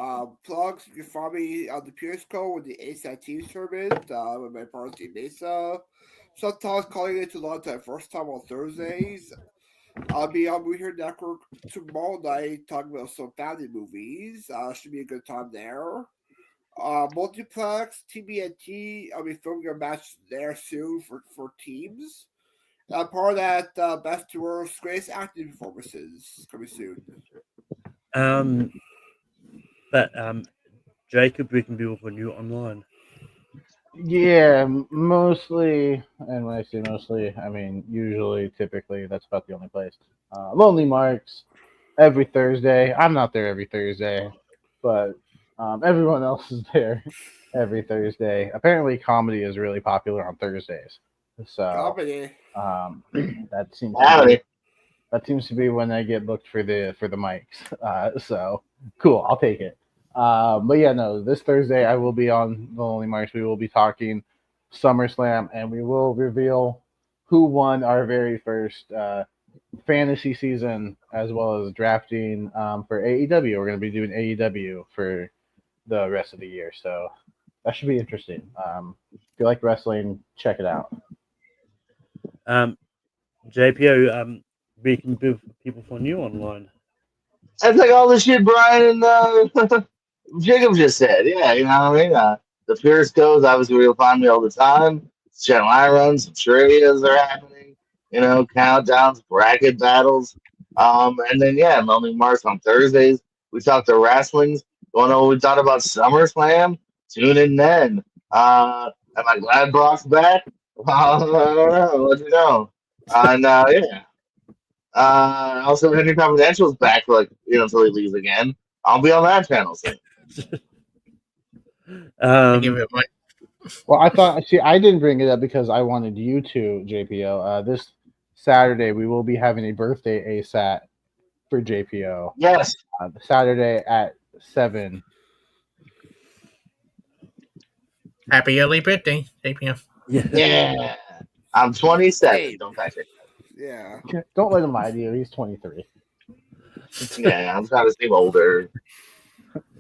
Speaker 6: Plugs, you can find me on the Periscope with the ASAT Team Tournament with my partner Team Mesa. Sometimes calling it to launch that first time on Thursdays. I'll be on Movie Here Network tomorrow night talking about some family movies. Should be a good time there. Multiplex, TBNT, I'll be filming a match there soon for teams. Part of that Best to Worst Greatest Acting Performances coming soon.
Speaker 2: But Jacob, we can be with you online.
Speaker 7: Yeah, mostly, and when I say mostly, I mean usually, typically, that's about the only place. Lonely Marks, every Thursday. I'm not there every Thursday, but everyone else is there every Thursday. Apparently, comedy is really popular on Thursdays, so
Speaker 6: Comedy.
Speaker 7: that seems to
Speaker 1: Howdy.
Speaker 7: be, when I get booked for the mics. So cool, I'll take it. But yeah, no, this Thursday I will be on the Lonely Marks. We will be talking SummerSlam, and we will reveal who won our very first fantasy season, as well as drafting for AEW. We're going to be doing AEW for the rest of the year, so that should be interesting. If you like wrestling, check it out.
Speaker 2: JPO, where can people find you online?
Speaker 1: That's like all the shit Brian and Jacob just said. Yeah, you know what I mean? The Periscopes, obviously, where you'll find me all the time. Channel I runs, some trivias are happening, you know, countdowns, bracket battles. And then, yeah, Lonely Marks on Thursdays. We talk to wrestlings. Going over what we thought about SummerSlam. Tune in then. Am I glad Brock's back? I don't know. Let you know. And yeah. Also, Henry Confidential's back for until he leaves again. I'll be on that channel soon.
Speaker 8: I give it one.
Speaker 7: Well, I didn't bring it up because I wanted you to, JPO. This Saturday we will be having a birthday ASAT for JPO.
Speaker 1: Yes.
Speaker 7: Saturday at 7.
Speaker 8: Happy early birthday, JPO.
Speaker 1: Yeah. I'm 27.
Speaker 6: Hey.
Speaker 1: Don't fact check
Speaker 6: Yeah.
Speaker 7: Don't let him lie to you. He's 23.
Speaker 1: that. Yeah, I'm trying to seem older.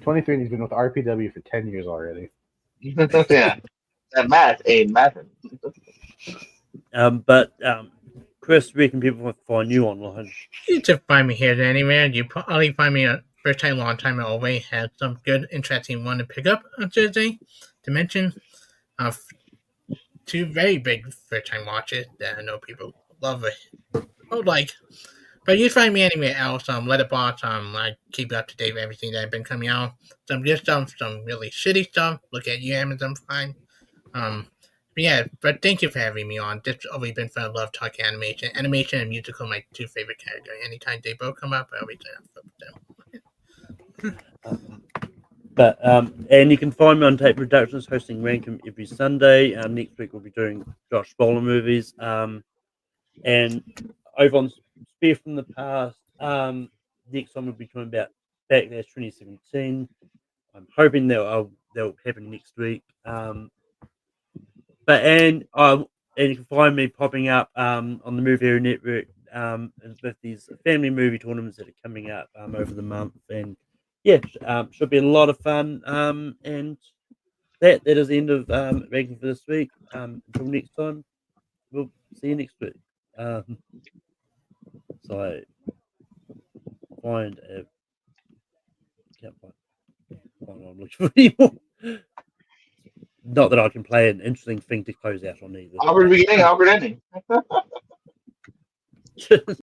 Speaker 7: 23, and he's been with RPW for 10 years already.
Speaker 1: Yeah. That math ain't mathing.
Speaker 2: But Chris, where can people find you online?
Speaker 8: You can find me here anywhere. You probably find me a first time, long time. I always had some good, interesting one to pick up on Thursday to mention. Two very big first time watches that I know people love it. Oh, like. But you find me anywhere else. Letterboxd. I keep up to date with everything that has been coming out. Some good stuff, some really shitty stuff. Look at you, Amazon Prime. But thank you for having me on. This has always been fun. I love talking animation. Animation and musical are my two favorite categories. Anytime they both come up, I always have them.
Speaker 2: But and you can find me on Tape Productions hosting Rankum every Sunday. Next week we'll be doing Josh Bowler movies. And over on Spear from the Past, next time we'll be talking about Backlash 2017. I'm hoping that'll happen next week. And you can find me popping up on the Movie Hero Network with these family movie tournaments that are coming up over the month, and yeah, should be a lot of fun. And that is the end of ranking for this week. Until next time, we'll see you next week. So I can't find what I'm looking for anymore. Not that I can play an interesting thing to close out on either.
Speaker 1: Awkward beginning, awkward ending.